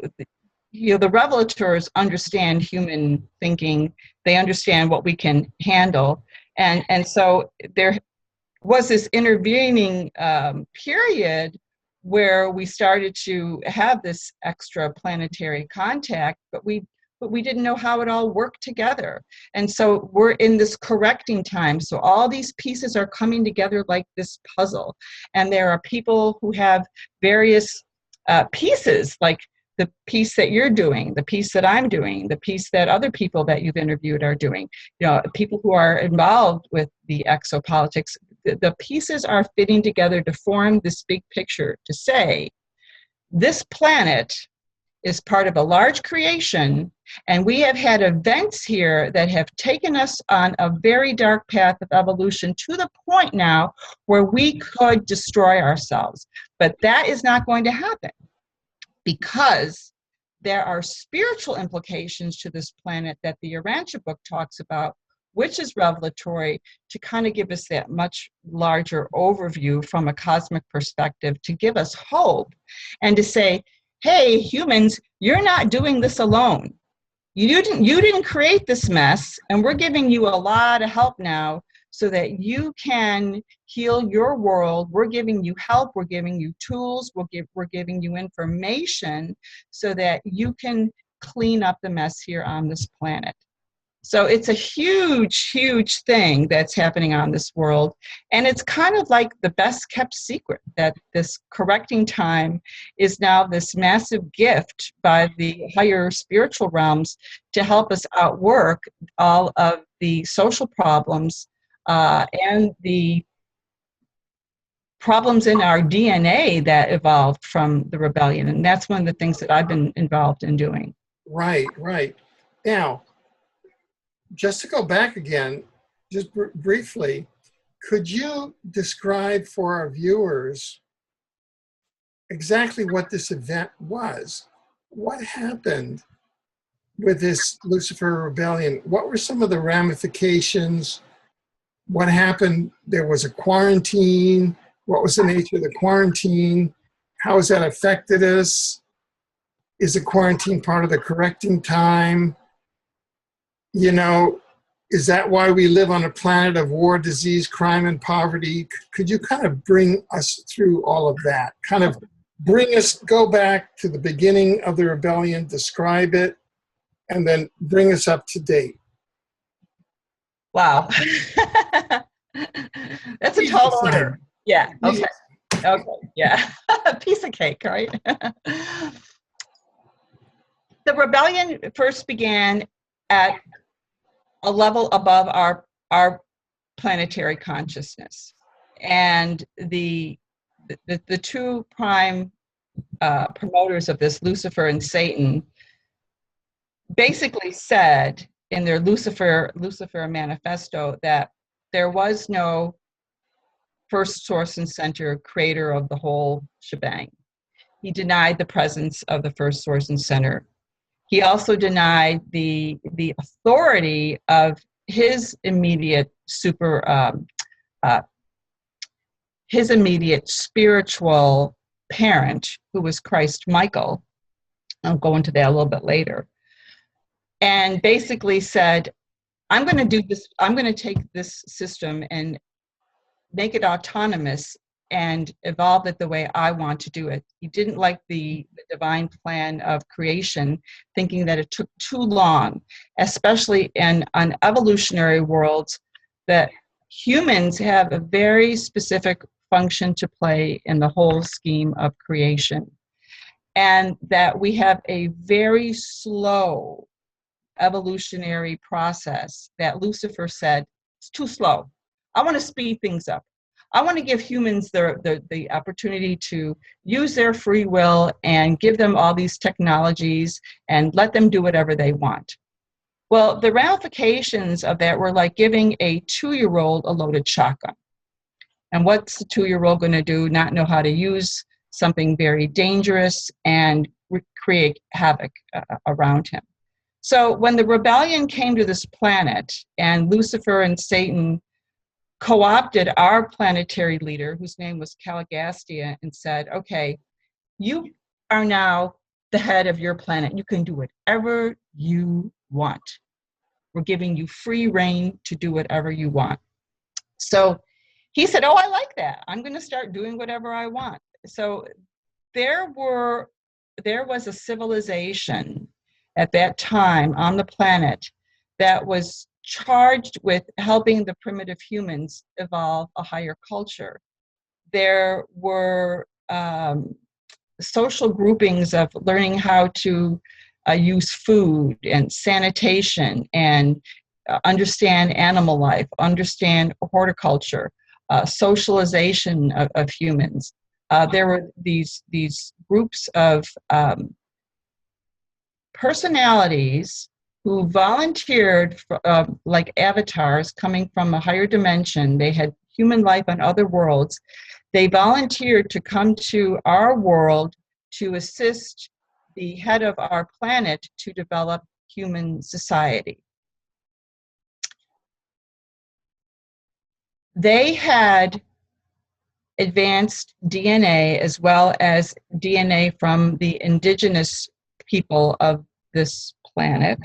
Speaker 2: the revelators understand human thinking. They understand what we can handle. And so there was this intervening period where we started to have this extra planetary contact, but we didn't know how it all worked together. And so we're in this correcting time. So all these pieces are coming together like this puzzle. And there are people who have various pieces, like the piece that you're doing, the piece that I'm doing, the piece that other people that you've interviewed are doing, people who are involved with the exopolitics, the pieces are fitting together to form this big picture to say, this planet is part of a large creation, and we have had events here that have taken us on a very dark path of evolution to the point now where we could destroy ourselves. But that is not going to happen, because there are spiritual implications to this planet that the Urantia book talks about, which is revelatory, to kind of give us that much larger overview from a cosmic perspective, to give us hope and to say, hey, humans, you're not doing this alone. You didn't create this mess, and we're giving you a lot of help now so that you can heal your world. We're giving you help, we're giving you tools, we're giving you information so that you can clean up the mess here on this planet. So it's a huge, huge thing that's happening on this world. And it's kind of like the best kept secret, that this correcting time is now this massive gift by the higher spiritual realms to help us outwork all of the social problems and the problems in our DNA that evolved from the rebellion. And that's one of the things that I've been involved in doing.
Speaker 1: Right, right. Now, just to go back again, just briefly, could you describe for our viewers exactly what this event was? What happened with this Lucifer Rebellion? What were some of the ramifications? What happened? There was a quarantine. What was the nature of the quarantine? How has that affected us? Is the quarantine part of the correcting time? You know, is that why we live on a planet of war, disease, crime, and poverty? Could you kind of bring us through all of that? Kind of go back to the beginning of the rebellion, describe it, and then bring us up to date.
Speaker 2: Wow. That's a tall order. Yeah, okay. Okay, yeah. Piece of cake, right? The rebellion first began at a level above our planetary consciousness. And the two prime promoters of this, Lucifer and Satan, basically said in their Lucifer manifesto that there was no first source and center creator of the whole shebang. He denied the presence of the first source and center. He also denied the authority of his immediate his immediate spiritual parent, who was Christ Michael. I'll go into that a little bit later. And basically said, I'm going to do this, I'm going to take this system and make it autonomous and evolve it the way I want to do it. He didn't like the divine plan of creation, thinking that it took too long, especially on evolutionary worlds, that humans have a very specific function to play in the whole scheme of creation. And that we have a very slow evolutionary process that Lucifer said, it's too slow. I want to speed things up. I want to give humans the opportunity to use their free will and give them all these technologies and let them do whatever they want. Well, the ramifications of that were like giving a 2-year-old a loaded shotgun. And what's the 2-year-old going to do? Not know how to use something very dangerous and create havoc around him. So when the rebellion came to this planet and Lucifer and Satan co-opted our planetary leader, whose name was Caligastia, and said, okay, you are now the head of your planet. You can do whatever you want. We're giving you free reign to do whatever you want. So he said, oh, I like that. I'm going to start doing whatever I want. So there was a civilization at that time on the planet that was charged with helping the primitive humans evolve a higher culture. There were social groupings of learning how to use food and sanitation and understand animal life, understand horticulture, socialization of humans. There were these groups of personalities who volunteered for, like avatars coming from a higher dimension. They had human life on other worlds. They volunteered to come to our world to assist the head of our planet to develop human society. They had advanced DNA as well as DNA from the indigenous people of this planet.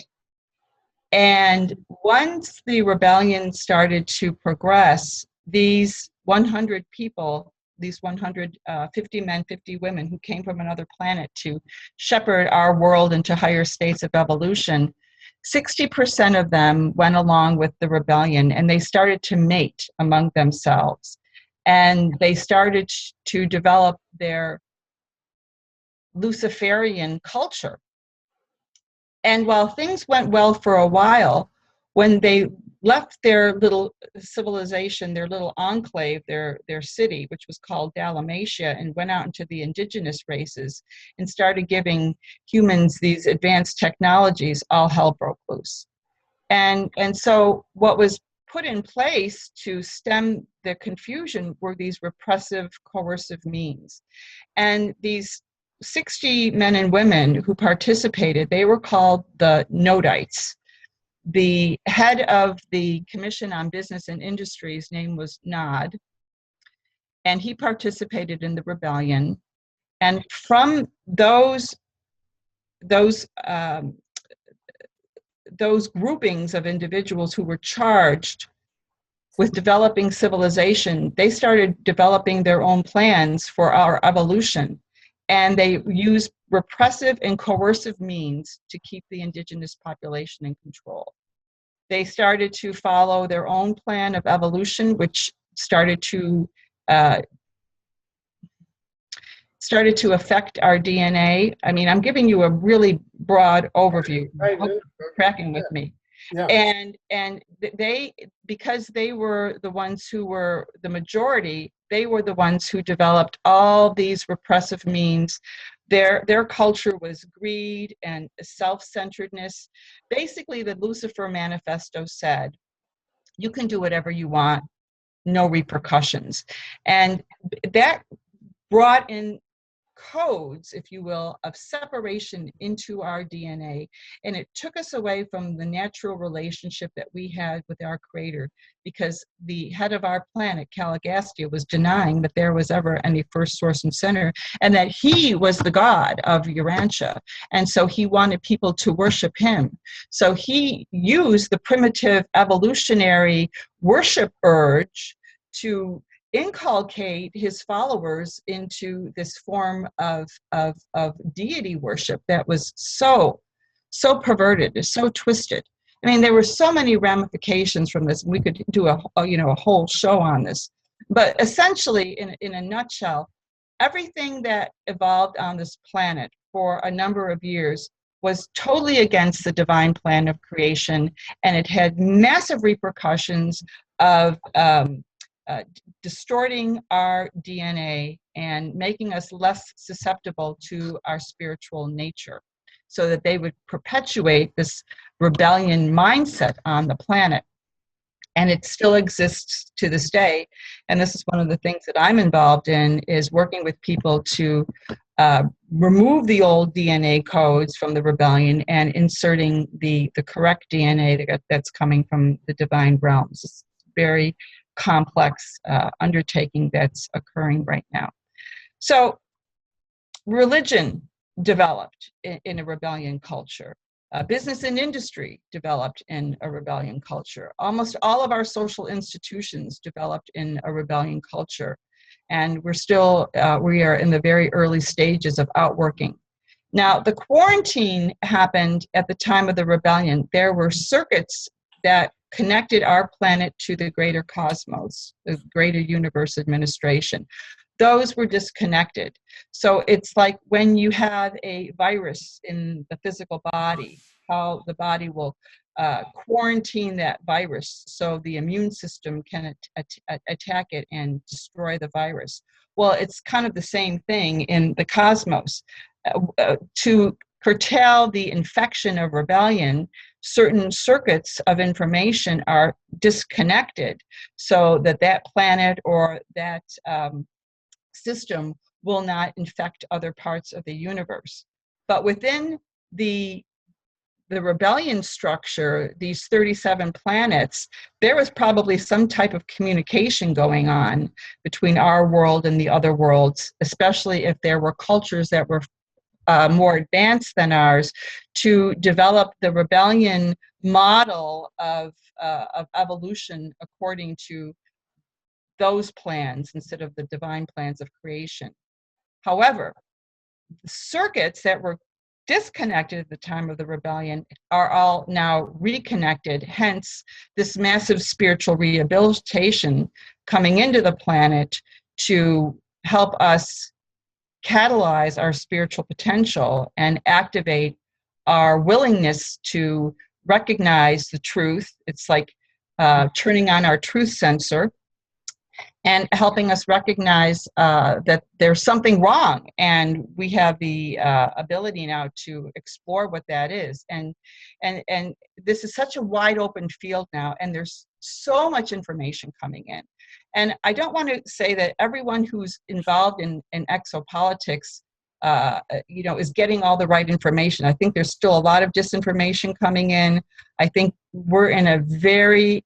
Speaker 2: And once the rebellion started to progress, these 100 people, these 150 men, 50 women who came from another planet to shepherd our world into higher states of evolution, 60% of them went along with the rebellion, and they started to mate among themselves. And they started to develop their Luciferian culture. And while things went well for a while, when they left their little civilization, their little enclave, their city, which was called Dalmatia, and went out into the indigenous races and started giving humans these advanced technologies, all hell broke loose. And so what was put in place to stem the confusion were these repressive, coercive means. And these 60 men and women who participated, they were called the Nodites. The head of the Commission on Business and Industry's name was Nod, and he participated in the rebellion. And from those groupings of individuals who were charged with developing civilization, they started developing their own plans for our evolution. And they used repressive and coercive means to keep the indigenous population in control. They started to follow their own plan of evolution, which started to affect our DNA. I mean, I'm giving you a really broad overview.
Speaker 1: Right.
Speaker 2: You're tracking with me.
Speaker 1: Yeah.
Speaker 2: And they, because they were the ones who were the majority, they were the ones who developed all these repressive means. Their culture was greed and self-centeredness. Basically, the Lucifer Manifesto said, you can do whatever you want, no repercussions. And that brought in codes, if you will, of separation into our DNA. And it took us away from the natural relationship that we had with our creator, because the head of our planet, Caligastia, was denying that there was ever any first source and center, and that he was the god of Urantia. And so he wanted people to worship him. So he used the primitive evolutionary worship urge to inculcate his followers into this form of deity worship that was so perverted, so twisted. I mean, there were so many ramifications from this. We could do a whole show on this. But essentially, in a nutshell, everything that evolved on this planet for a number of years was totally against the divine plan of creation, and it had massive repercussions of distorting our DNA and making us less susceptible to our spiritual nature, so that they would perpetuate this rebellion mindset on the planet. And it still exists to this day. And this is one of the things that I'm involved in, is working with people to remove the old DNA codes from the rebellion and inserting the correct DNA that's coming from the divine realms. It's very complex undertaking that's occurring right now. So religion developed in a rebellion culture. Business and industry developed in a rebellion culture. Almost all of our social institutions developed in a rebellion culture. And we're still, we are in the very early stages of outworking. Now, the quarantine happened at the time of the rebellion. There were circuits that connected our planet to the greater cosmos, the greater universe administration. those were disconnected. So it's like when you have a virus in the physical body, how the body will quarantine that virus so the immune system can attack it and destroy the virus. Well, it's kind of the same thing in the cosmos. To curtail the infection of rebellion, certain circuits of information are disconnected so that that planet or that system will not infect other parts of the universe. But within the rebellion structure, these 37 planets, there was probably some type of communication going on between our world and the other worlds, especially if there were cultures that were more advanced than ours, to develop the rebellion model of evolution according to those plans instead of the divine plans of creation. However, the circuits that were disconnected at the time of the rebellion are all now reconnected, hence this massive spiritual rehabilitation coming into the planet to help us catalyze our spiritual potential and activate our willingness to recognize the truth. It's like turning on our truth sensor and helping us recognize that there's something wrong, and we have the ability now to explore what that is. And this is such a wide open field now, and there's so much information coming in. And I don't want to say that everyone who's involved in exopolitics is getting all the right information. I think there's still a lot of disinformation coming in. I think we're in a very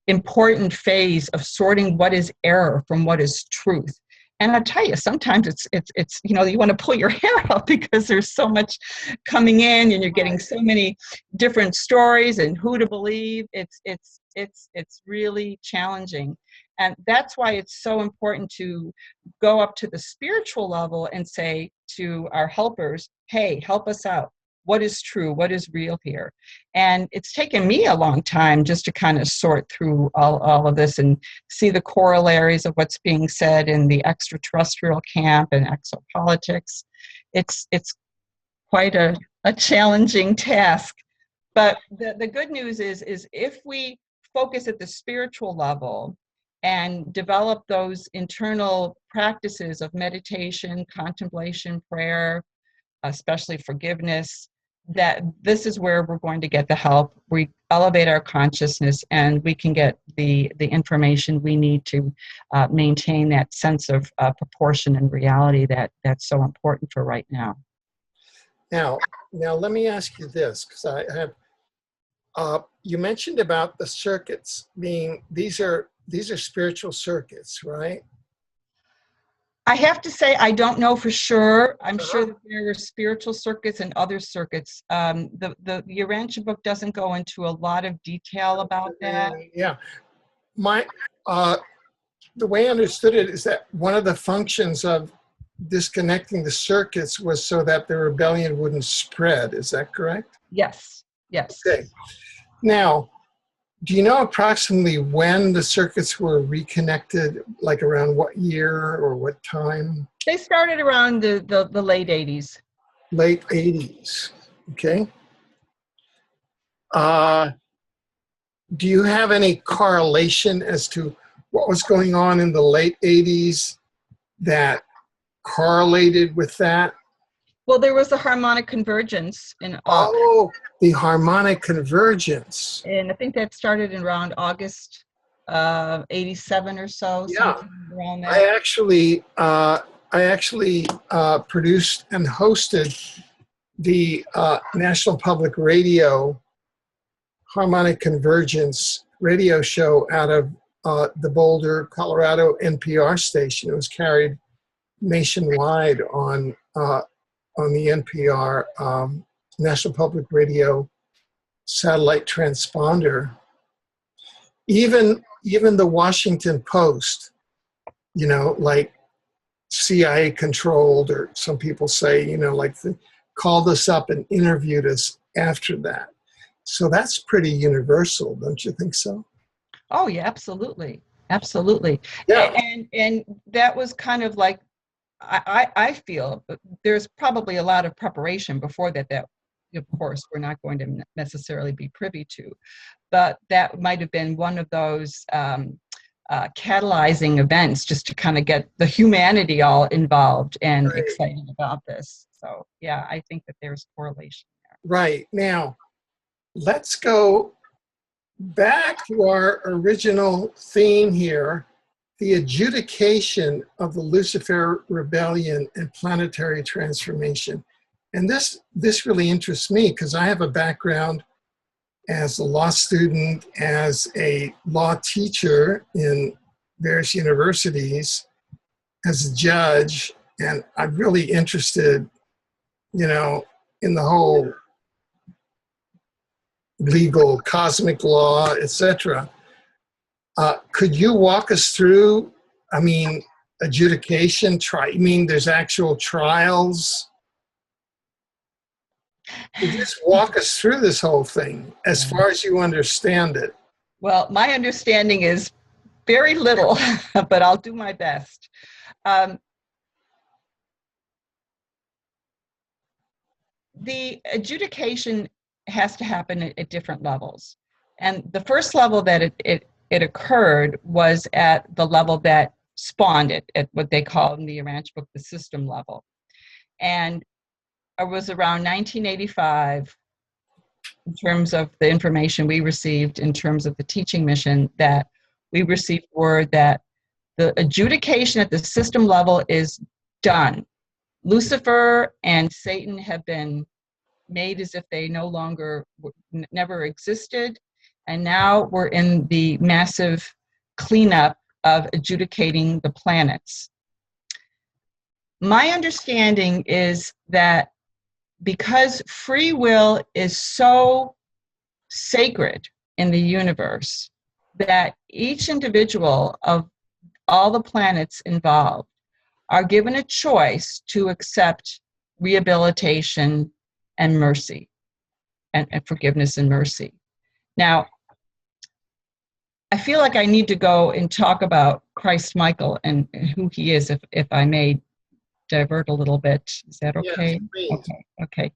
Speaker 2: important phase of sorting what is error from what is truth. And I'll tell you, sometimes it's you want to pull your hair out because there's so much coming in, and you're getting so many different stories and who to believe. It's really challenging. And that's why it's so important to go up to the spiritual level and say to our helpers, hey, help us out. What is true? What is real here? And it's taken me a long time just to kind of sort through all of this and see the corollaries of what's being said in the extraterrestrial camp and exopolitics. It's quite a challenging task. But the good news is if we focus at the spiritual level and develop those internal practices of meditation, contemplation, prayer, especially forgiveness, that this is where we're going to get the help. We elevate our consciousness, and we can get the information we need to maintain that sense of proportion and reality that's so important for right now.
Speaker 1: Now let me ask you this, because I have, you mentioned about the circuits being, these are spiritual circuits, right?
Speaker 2: I have to say, I don't know for sure. I'm sure that there were spiritual circuits and other circuits. The Urantia book doesn't go into a lot of detail about that.
Speaker 1: Yeah. The way I understood it is that one of the functions of disconnecting the circuits was so that the rebellion wouldn't spread. Is that correct?
Speaker 2: Yes.
Speaker 1: Okay. Now, do you know approximately when the circuits were reconnected, like around what year or what time?
Speaker 2: They started around the late 80s.
Speaker 1: Late 80s, okay. Do you have any correlation as to what was going on in the late 80s that correlated with that?
Speaker 2: Well, there was the harmonic convergence in
Speaker 1: the harmonic convergence.
Speaker 2: And I think that started in around August 87 or so.
Speaker 1: Yeah,
Speaker 2: around that.
Speaker 1: I actually produced and hosted the National Public Radio Harmonic Convergence radio show out of the Boulder, Colorado NPR station. It was carried nationwide on the NPR National Public Radio satellite transponder. Even the Washington Post, like CIA controlled, or some people say, called us up and interviewed us after that. So that's pretty universal, don't you think so?
Speaker 2: Oh yeah, absolutely. Absolutely.
Speaker 1: Yeah.
Speaker 2: And that was kind of like, I feel there's probably a lot of preparation before that of course we're not going to necessarily be privy to, but that might have been one of those catalyzing events just to kind of get the humanity all involved and excited about this. So yeah, I think that there's correlation there.
Speaker 1: Right. Now, let's go back to our original theme here, the adjudication of the Lucifer Rebellion and planetary transformation. And this really interests me because I have a background as a law student, as a law teacher in various universities, as a judge, and I'm really interested, in the whole legal, cosmic law, etc. Could you walk us through, adjudication, there's actual trials? You just walk us through this whole thing as far as you understand it.
Speaker 2: Well, my understanding is very little, but I'll do my best. The adjudication has to happen at different levels. And the first level that it occurred was at the level that spawned it, at what they call in the Ranch book, the system level. And it was around 1985, in terms of the information we received in terms of the teaching mission, that we received word that the adjudication at the system level is done. Lucifer and Satan have been made as if they never existed, and now we're in the massive cleanup of adjudicating the planets. My understanding is that because free will is so sacred in the universe, that each individual of all the planets involved are given a choice to accept rehabilitation and mercy, and forgiveness and mercy. Now, I feel like I need to go and talk about Christ Michael and who he is, if I may divert a little bit. Is that okay?
Speaker 1: Yes,
Speaker 2: Okay.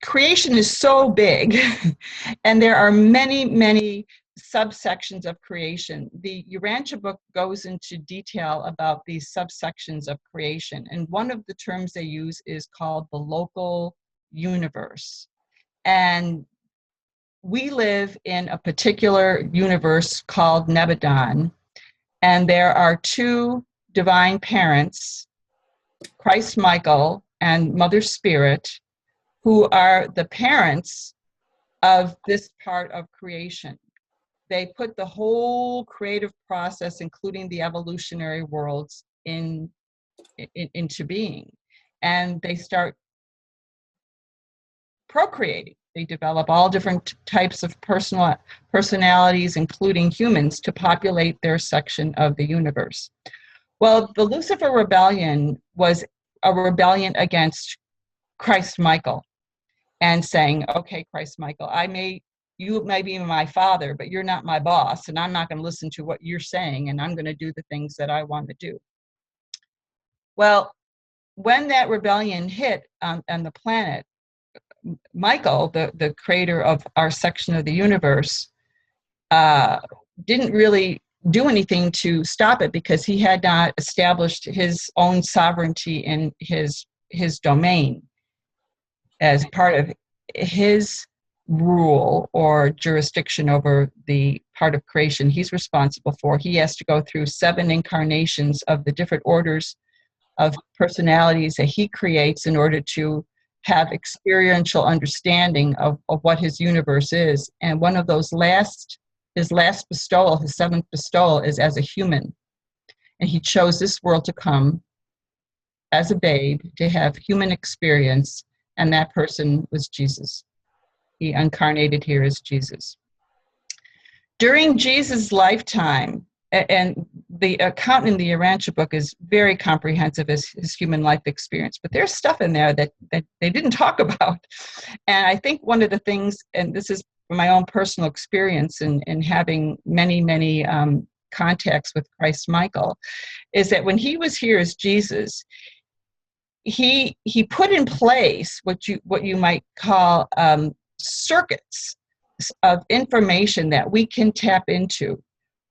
Speaker 2: Creation is so big, and there are many, many subsections of creation. The Urantia book goes into detail about these subsections of creation, and one of the terms they use is called the local universe. And we live in a particular universe called Nebadon, and there are two divine parents, Christ Michael and Mother Spirit, who are the parents of this part of creation. They put the whole creative process, including the evolutionary worlds, into being. And they start procreating. They develop all different types of personalities, including humans, to populate their section of the universe. Well, the Lucifer Rebellion was a rebellion against Christ Michael, and saying, okay, Christ Michael, you may be my father, but you're not my boss, and I'm not going to listen to what you're saying, and I'm going to do the things that I want to do. Well, when that rebellion hit on the planet, Michael, the creator of our section of the universe, didn't really do anything to stop it, because he had not established his own sovereignty in his domain as part of his rule or jurisdiction over the part of creation he's responsible for. He has to go through 7 incarnations of the different orders of personalities that he creates in order to have experiential understanding of what his universe is. And one of those his last bestowal, his 7th bestowal, is as a human. And he chose this world to come as a babe to have human experience, and that person was Jesus. He incarnated here as Jesus. During Jesus' lifetime, and the account in the Urantia book is very comprehensive as his human life experience, but there's stuff in there that they didn't talk about. And I think one of the things, and this is from my own personal experience in having many contacts with Christ Michael, is that when he was here as Jesus, he put in place what you might call circuits of information that we can tap into,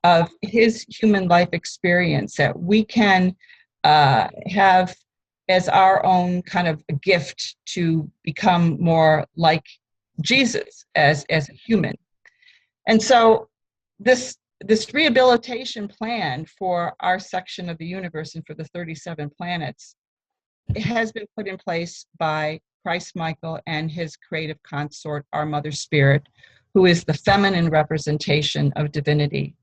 Speaker 2: of his human life experience, that we can have as our own kind of a gift to become more like Jesus as a human. And so this rehabilitation plan for our section of the universe and for the 37 planets, it has been put in place by Christ Michael and his creative consort, our Mother Spirit, who is the feminine representation of divinity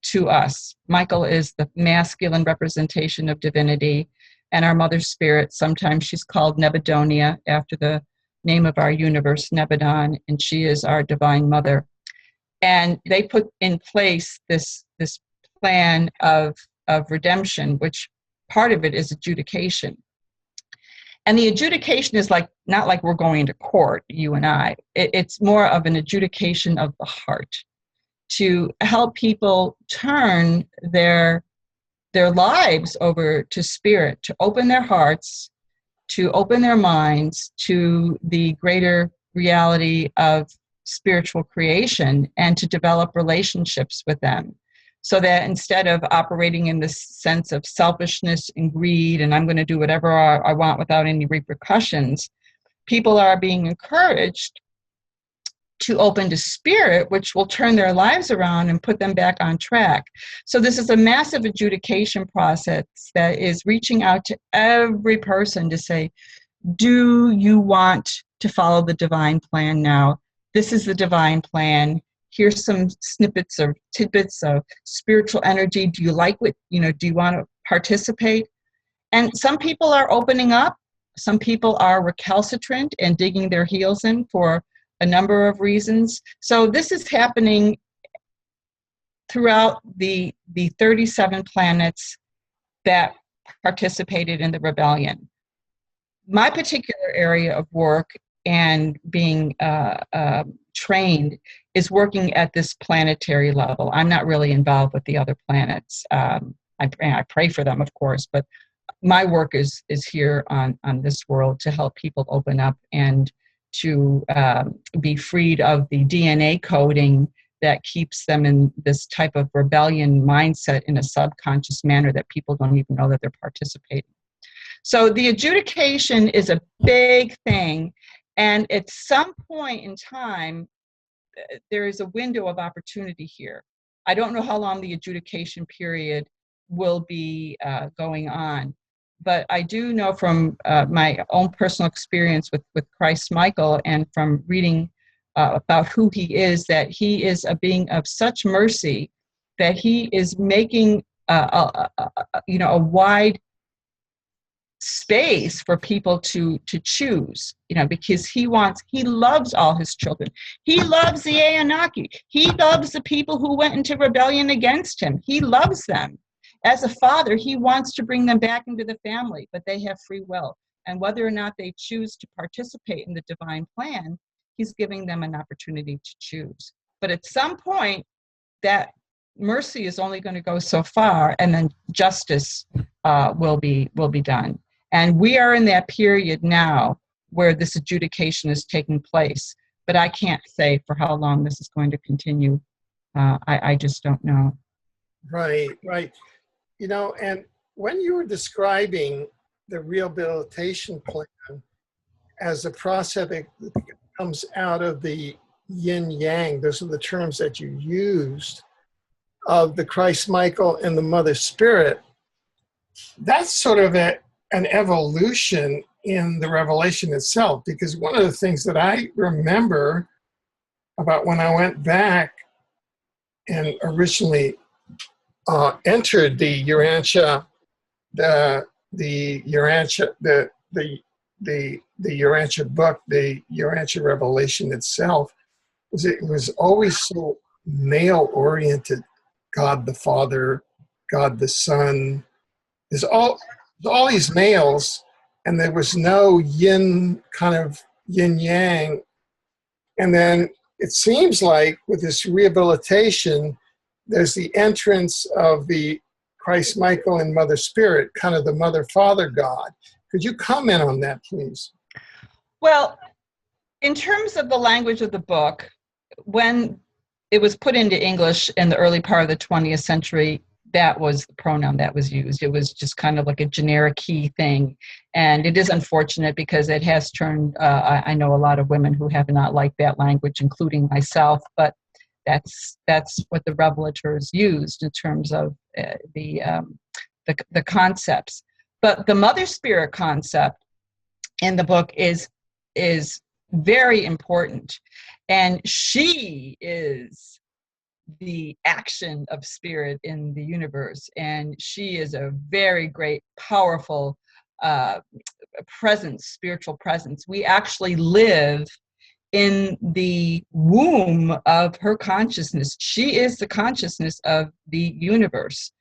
Speaker 2: to us. Michael is the masculine representation of divinity, and our Mother Spirit, sometimes she's called Nebudonia, after the name of our universe, Nebadon, and she is our divine mother. And they put in place this plan of redemption, which part of it is adjudication. And the adjudication is not like we're going to court, you and I. It's more of an adjudication of the heart, to help people turn their lives over to spirit, to open their hearts, to open their minds to the greater reality of spiritual creation, and to develop relationships with them. So that instead of operating in this sense of selfishness and greed, and I'm going to do whatever I want without any repercussions, people are being encouraged to open to spirit, which will turn their lives around and put them back on track. So this is a massive adjudication process that is reaching out to every person to say, do you want to follow the divine plan now? This is the divine plan. Here's some tidbits of spiritual energy. Do you like what, do you want to participate? And some people are opening up. Some people are recalcitrant and digging their heels in for a number of reasons. So this is happening throughout the 37 planets that participated in the rebellion. My particular area of work and being trained is working at this planetary level. I'm not really involved with the other planets. I pray for them, of course, but my work is here on this world to help people open up and to be freed of the DNA coding that keeps them in this type of rebellion mindset in a subconscious manner that people don't even know that they're participating. So the adjudication is a big thing, and at some point in time, there is a window of opportunity here. I don't know how long the adjudication period will be going on, but I do know from my own personal experience with Christ Michael and from reading about who he is, that he is a being of such mercy that he is making a wide space for people to choose, because he loves all his children. He loves the Anunnaki. He loves the people who went into rebellion against him. He loves them. As a father, he wants to bring them back into the family, but they have free will. And whether or not they choose to participate in the divine plan, he's giving them an opportunity to choose. But at some point, that mercy is only going to go so far, and then justice will be done. And we are in that period now where this adjudication is taking place. But I can't say for how long this is going to continue. I just don't know. Right.
Speaker 1: And when you were describing the rehabilitation plan as a process that comes out of the yin-yang, those are the terms that you used, of the Christ Michael and the Mother Spirit, that's sort of an evolution in the revelation itself. Because one of the things that I remember about when I went back and originally entered the Urantia, the Urantia book, the Urantia revelation itself, it was always so male-oriented. God the Father, God the Son. There's all these males, and there was no yin, kind of yin yang. And then it seems like with this rehabilitation, there's the entrance of the Christ, Michael, and Mother Spirit, kind of the Mother, Father, God. Could you comment on that, please?
Speaker 2: Well, in terms of the language of the book, when it was put into English in the early part of the 20th century, that was the pronoun that was used. It was just kind of like a generic he thing. And it is unfortunate because it has turned, I know a lot of women who have not liked that language, including myself, but that's what the revelators used in terms of the concepts. But the Mother Spirit concept in the book is very important. And she is the action of spirit in the universe. And she is a very great, powerful presence, spiritual presence. We actually live in the womb of her consciousness. She is the consciousness of the universe.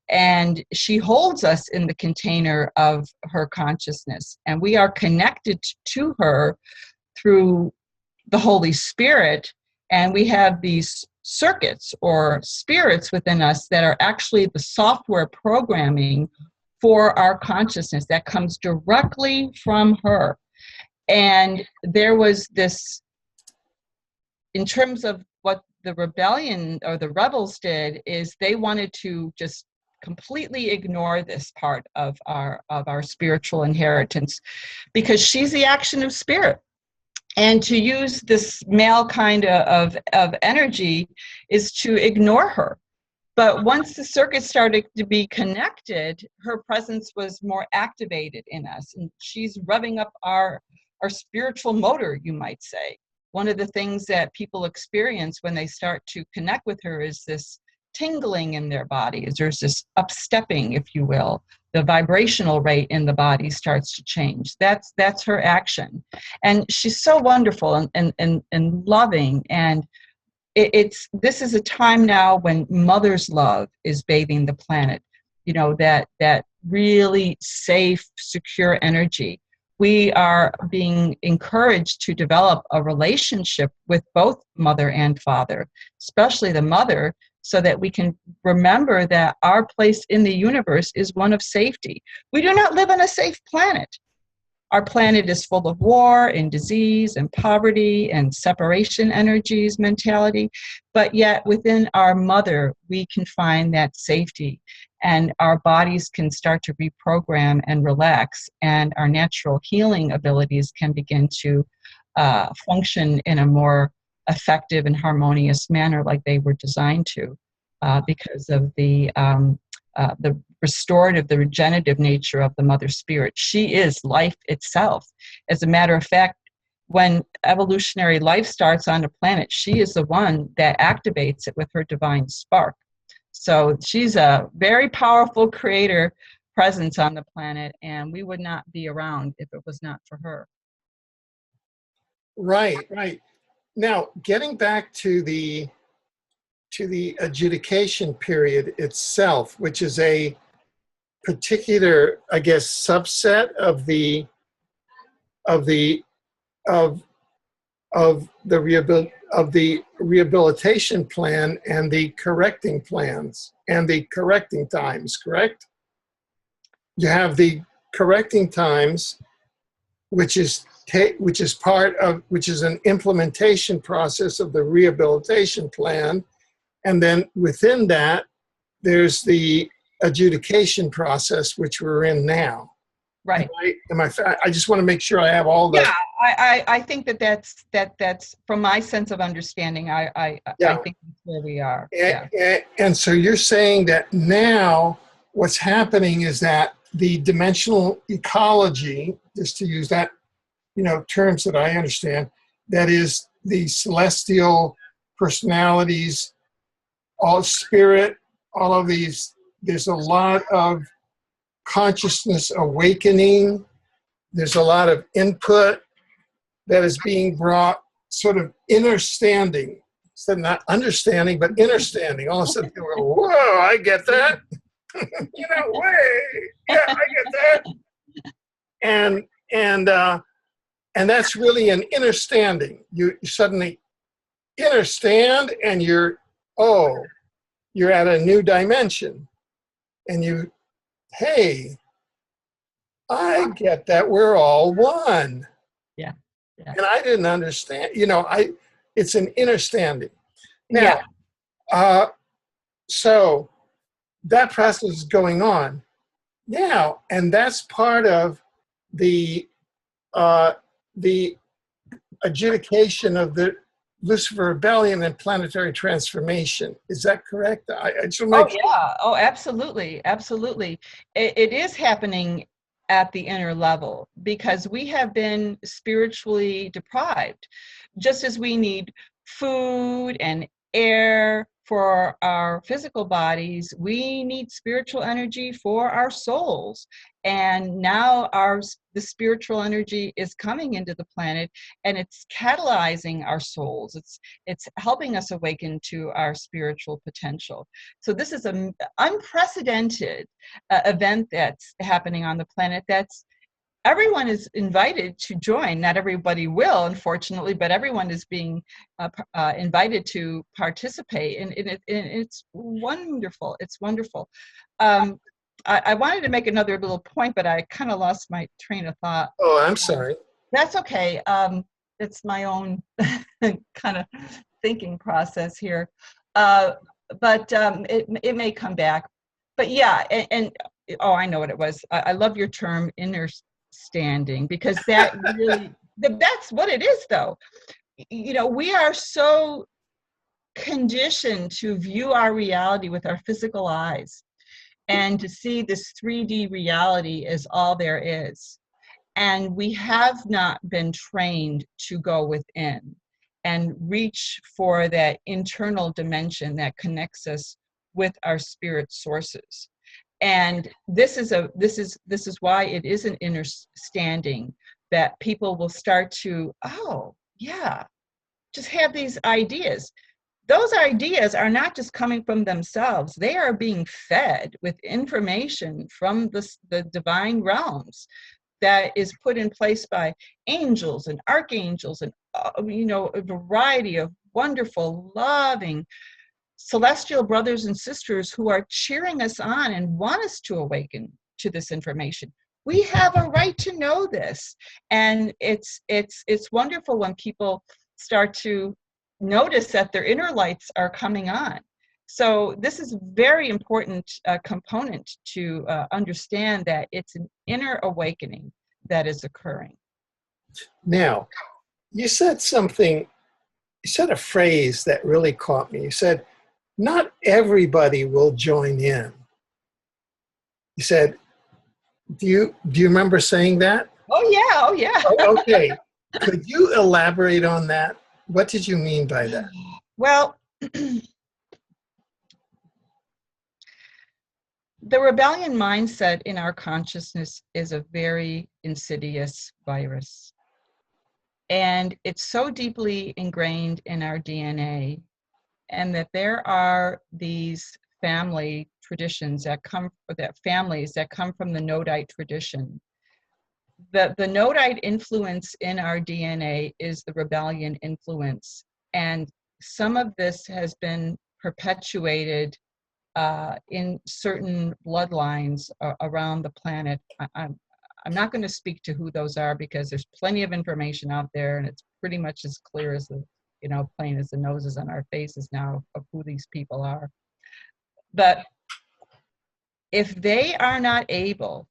Speaker 2: And she holds us in the container of her consciousness. And we are connected to her through the Holy Spirit. And we have these circuits or spirits within us that are actually the software programming for our consciousness that comes directly from her. And there was this, in terms of what the rebellion or the rebels did, is they wanted to just completely ignore this part of our spiritual inheritance, because she's the action of spirit. And to use this male kind of energy is to ignore her. But once the circuits started to be connected, her presence was more activated in us. And she's revving up our spiritual motor, you might say. One of the things that people experience when they start to connect with her is this tingling in their bodies. There's this upstepping, if you will. The vibrational rate in the body starts to change. That's her action. And she's so wonderful and loving. And this is a time now when mother's love is bathing the planet. You know, that really safe, secure energy. We are being encouraged to develop a relationship with both mother and father, especially the mother, so that we can remember that our place in the universe is one of safety. We do not live on a safe planet. Our planet is full of war and disease and poverty and separation energies, mentality, but yet within our mother, we can find that safety, and our bodies can start to reprogram and relax, and our natural healing abilities can begin to function in a more effective and harmonious manner like they were designed to, because of the restorative, the regenerative nature of the mother spirit. She is life itself. As a matter of fact, when evolutionary life starts on the planet, she is the one that activates it with her divine spark. So she's a very powerful creator presence on the planet, and we would not be around if it was not for her.
Speaker 1: Right. Now, getting back to the adjudication period itself, which is a particular, I guess, subset of the rehabilitation plan and the correcting plans and the correcting times, correct? You have the correcting times, which is an implementation process of the rehabilitation plan. And then within that, there's the adjudication process, which we're in now.
Speaker 2: Right.
Speaker 1: I just want to make sure I have all the.
Speaker 2: Yeah, I think that's from my sense of understanding. I think that's where we are.
Speaker 1: And so you're saying that now what's happening is that the dimensional ecology, just to use that, terms that I understand, that is the celestial personalities, all spirit, all of these, there's a lot of consciousness awakening. There's a lot of input that is being brought, sort of understanding, instead of not understanding, but understanding. All of a sudden people go, whoa, I get that. Way, yeah, I get that. And that's really an understanding. You suddenly understand, and you're at a new dimension, and hey, I get that we're all one.
Speaker 2: Yeah. Yeah.
Speaker 1: And I didn't understand. It's an understanding. Now,
Speaker 2: Yeah.
Speaker 1: So that process is going on now, and that's part of the adjudication of the Lucifer Rebellion and Planetary Transformation. Is that correct? I just
Speaker 2: Oh,
Speaker 1: make
Speaker 2: yeah. Oh, absolutely. Absolutely. It is happening at the inner level because we have been spiritually deprived. Just as we need food and air for our physical bodies, we need spiritual energy for our souls. And now the spiritual energy is coming into the planet, and it's catalyzing our souls. It's helping us awaken to our spiritual potential. So this is an unprecedented event that's happening on the planet. Everyone is invited to join. Not everybody will, unfortunately, but everyone is being invited to participate, and it's wonderful. It's wonderful. I wanted to make another little point, but I kind of lost my train of thought.
Speaker 1: Oh, I'm sorry.
Speaker 2: That's okay. It's my own kind of thinking process here. But it may come back. But yeah, and I know what it was. I love your term understanding, because that really, that's what it is though. We are so conditioned to view our reality with our physical eyes and to see this 3D reality as all there is. And we have not been trained to go within and reach for that internal dimension that connects us with our spirit sources. And this is why it is an understanding that people will start to, just have these ideas. Those ideas are not just coming from themselves. They are being fed with information from the divine realms that is put in place by angels and archangels and, a variety of wonderful, loving, celestial brothers and sisters who are cheering us on and want us to awaken to this information. We have a right to know this. And it's wonderful when people start to notice that their inner lights are coming on. So this is a very important component to understand that it's an inner awakening that is occurring.
Speaker 1: Now, you said a phrase that really caught me. You said, not everybody will join in. You said, do you remember saying that?
Speaker 2: Oh yeah.
Speaker 1: Okay. Could you elaborate on that? What did you mean by that?
Speaker 2: Well, the rebellion mindset in our consciousness is a very insidious virus. And it's so deeply ingrained in our DNA, and that there are these family traditions families that come from the Nodite tradition. The Nodite influence in our DNA is the rebellion influence. And some of this has been perpetuated in certain bloodlines around the planet. I'm not going to speak to who those are, because there's plenty of information out there, and it's pretty much as clear as plain as the noses on our faces now of who these people are. But if they are not able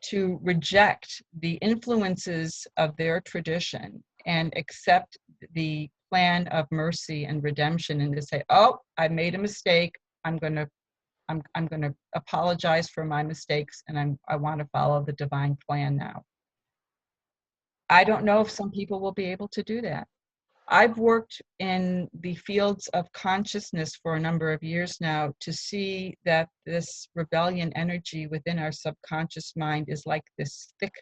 Speaker 2: to reject the influences of their tradition and accept the plan of mercy and redemption, and to say, oh, I made a mistake, I'm going to apologize for my mistakes, and I want to follow the divine plan now. I don't know if some people will be able to do that. I've worked in the fields of consciousness for a number of years now to see that this rebellion energy within our subconscious mind is like this thick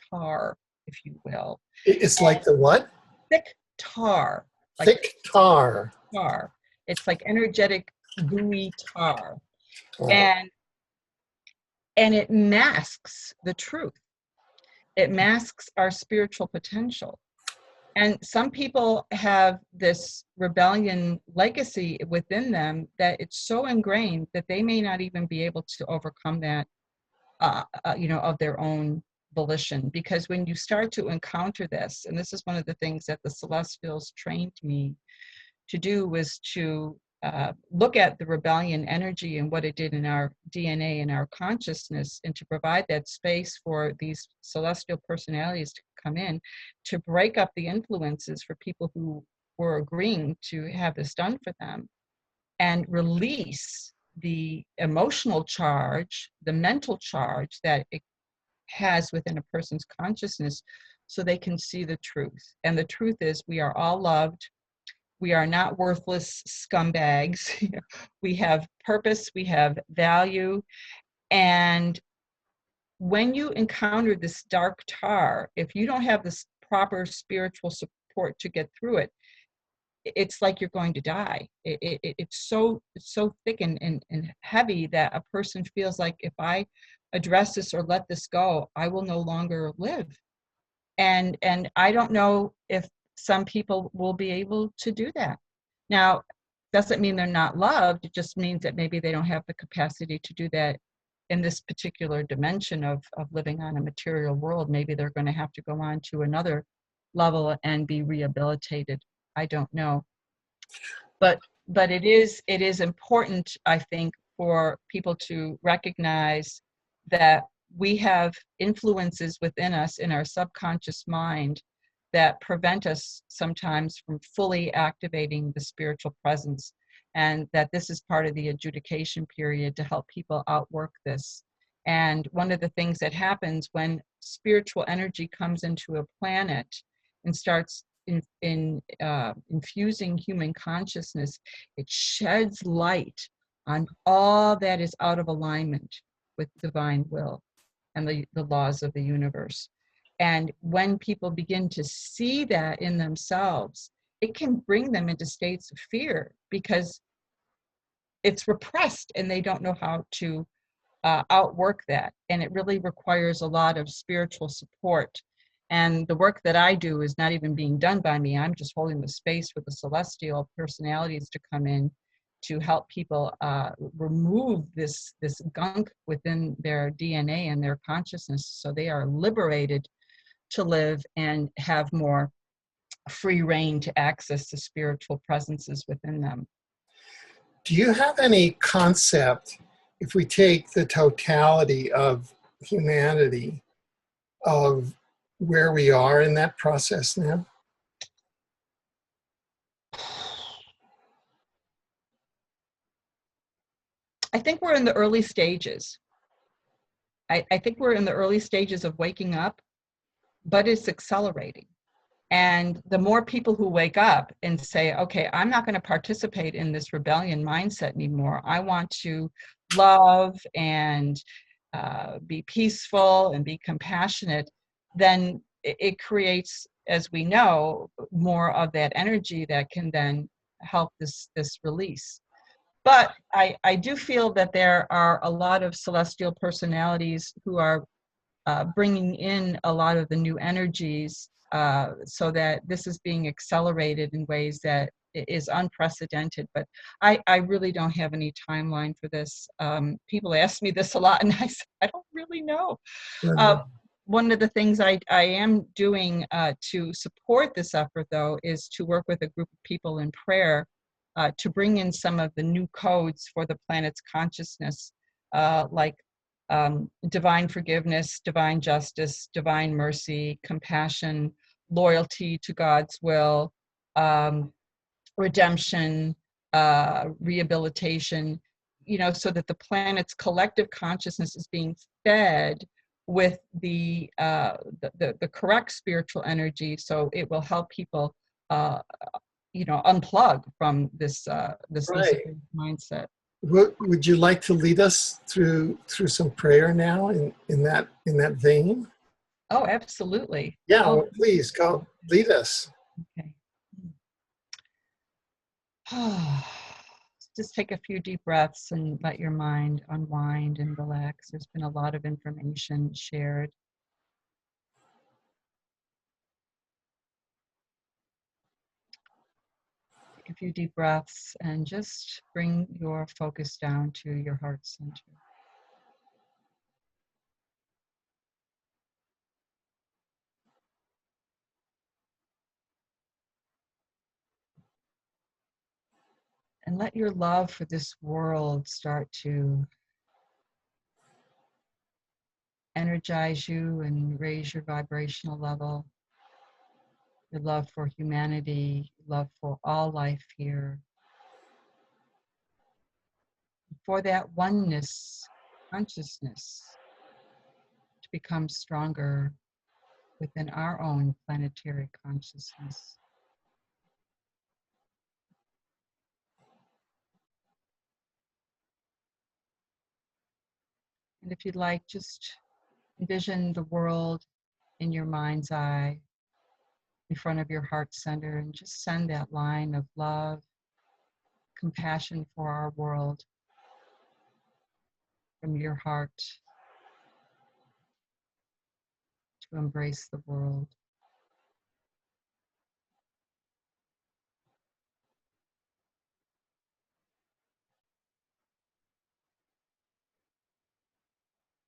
Speaker 2: tar, if you will.
Speaker 1: It's like the what?
Speaker 2: Thick tar.
Speaker 1: Thick tar.
Speaker 2: Tar. It's like energetic, gooey tar.
Speaker 1: Oh.
Speaker 2: And And it masks the truth. It masks our spiritual potential. And some people have this rebellion legacy within them that it's so ingrained that they may not even be able to overcome that, of their own volition. Because when you start to encounter this, and this is one of the things that the Celestials trained me to do, was to look at the rebellion energy and what it did in our DNA and our consciousness, and to provide that space for these celestial personalities to come in to break up the influences for people who were agreeing to have this done for them, and release the emotional charge, the mental charge that it has within a person's consciousness, so they can see the truth. And the truth is, we are all loved. We are not worthless scumbags. We have purpose, we have value. And when you encounter this dark tar, if you don't have this proper spiritual support to get through it, it's like you're going to die. It's so thick and heavy that a person feels like, if I address this or let this go, I will no longer live. And I don't know if some people will be able to do that. Now, doesn't mean they're not loved. It just means that maybe they don't have the capacity to do that in this particular dimension of living on a material world. Maybe they're going to have to go on to another level and be rehabilitated. I don't know. But it is important, I think, for people to recognize that we have influences within us in our subconscious mind that prevent us sometimes from fully activating the spiritual presence, and that this is part of the adjudication period to help people outwork this. And one of the things that happens when spiritual energy comes into a planet and starts infusing human consciousness, it sheds light on all that is out of alignment with divine will and the laws of the universe. And when people begin to see that in themselves, it can bring them into states of fear because it's repressed and they don't know how to outwork that. And it really requires a lot of spiritual support. And the work that I do is not even being done by me. I'm just holding the space for the celestial personalities to come in to help people remove this gunk within their DNA and their consciousness, so they are liberated to live and have more free reign to access the spiritual presences within them.
Speaker 1: Do you have any concept, if we take the totality of humanity, of where we are in that process now?
Speaker 2: I think we're in the early stages. I think we're in the early stages of waking up, but it's accelerating. And the more people who wake up and say, okay, I'm not going to participate in this rebellion mindset anymore. I want to love and be peaceful and be compassionate, then it creates, as we know, more of that energy that can then help this release. But I do feel that there are a lot of celestial personalities who are bringing in a lot of the new energies, so that this is being accelerated in ways that is unprecedented. But I really don't have any timeline for this. People ask me this a lot, and I say, I don't really know. One of the things I am doing to support this effort, though, is to work with a group of people in prayer to bring in some of the new codes for the planet's consciousness, like divine forgiveness, divine justice, divine mercy, compassion, loyalty to God's will, redemption, rehabilitation, so that the planet's collective consciousness is being fed with the correct spiritual energy, so it will help people unplug from this
Speaker 1: Right.
Speaker 2: mindset.
Speaker 1: Would you like to lead us through some prayer now in that vein?
Speaker 2: Oh, absolutely.
Speaker 1: Yeah, well, please go lead us.
Speaker 2: Okay. Just take a few deep breaths and let your mind unwind and relax. There's been a lot of information shared. Take a few deep breaths and just bring your focus down to your heart center. And let your love for this world start to energize you and raise your vibrational level. Your love for humanity, love for all life here. For that oneness consciousness to become stronger within our own planetary consciousness. And if you'd like, just envision the world in your mind's eye, in front of your heart center, and just send that line of love, compassion for our world from your heart to embrace the world.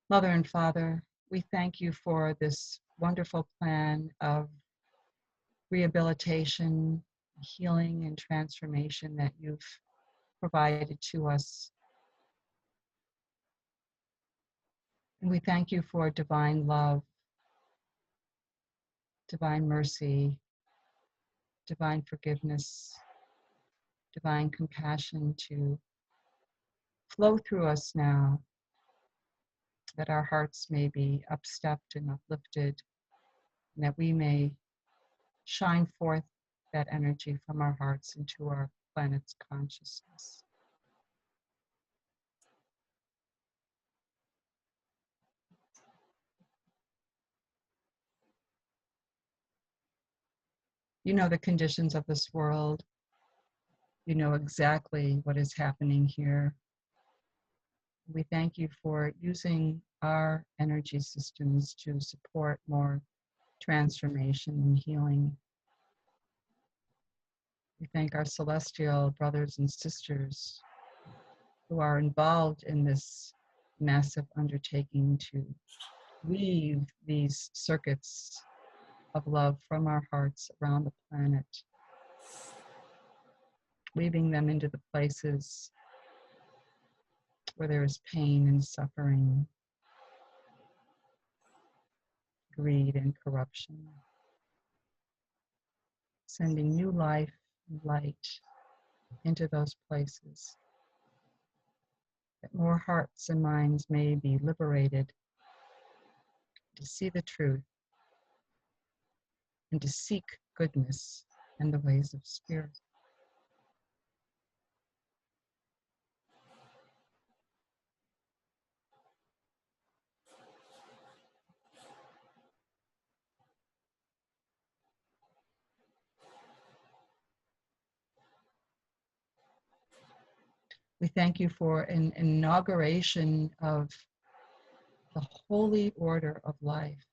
Speaker 2: Mother and Father, we thank you for this wonderful plan of rehabilitation, healing, and transformation that you've provided to us. And we thank you for divine love, divine mercy, divine forgiveness, divine compassion to flow through us now, that our hearts may be upstepped and uplifted, and that we may shine forth that energy from our hearts into our planet's consciousness. You know the conditions of this world. You know exactly what is happening here. We thank you for using our energy systems to support more transformation and healing. We thank our celestial brothers and sisters who are involved in this massive undertaking to weave these circuits of love from our hearts around the planet, weaving them into the places where there is pain and suffering, greed and corruption, sending new life and light into those places, that more hearts and minds may be liberated to see the truth and to seek goodness and the ways of spirit. We thank you for an inauguration of the holy order of life,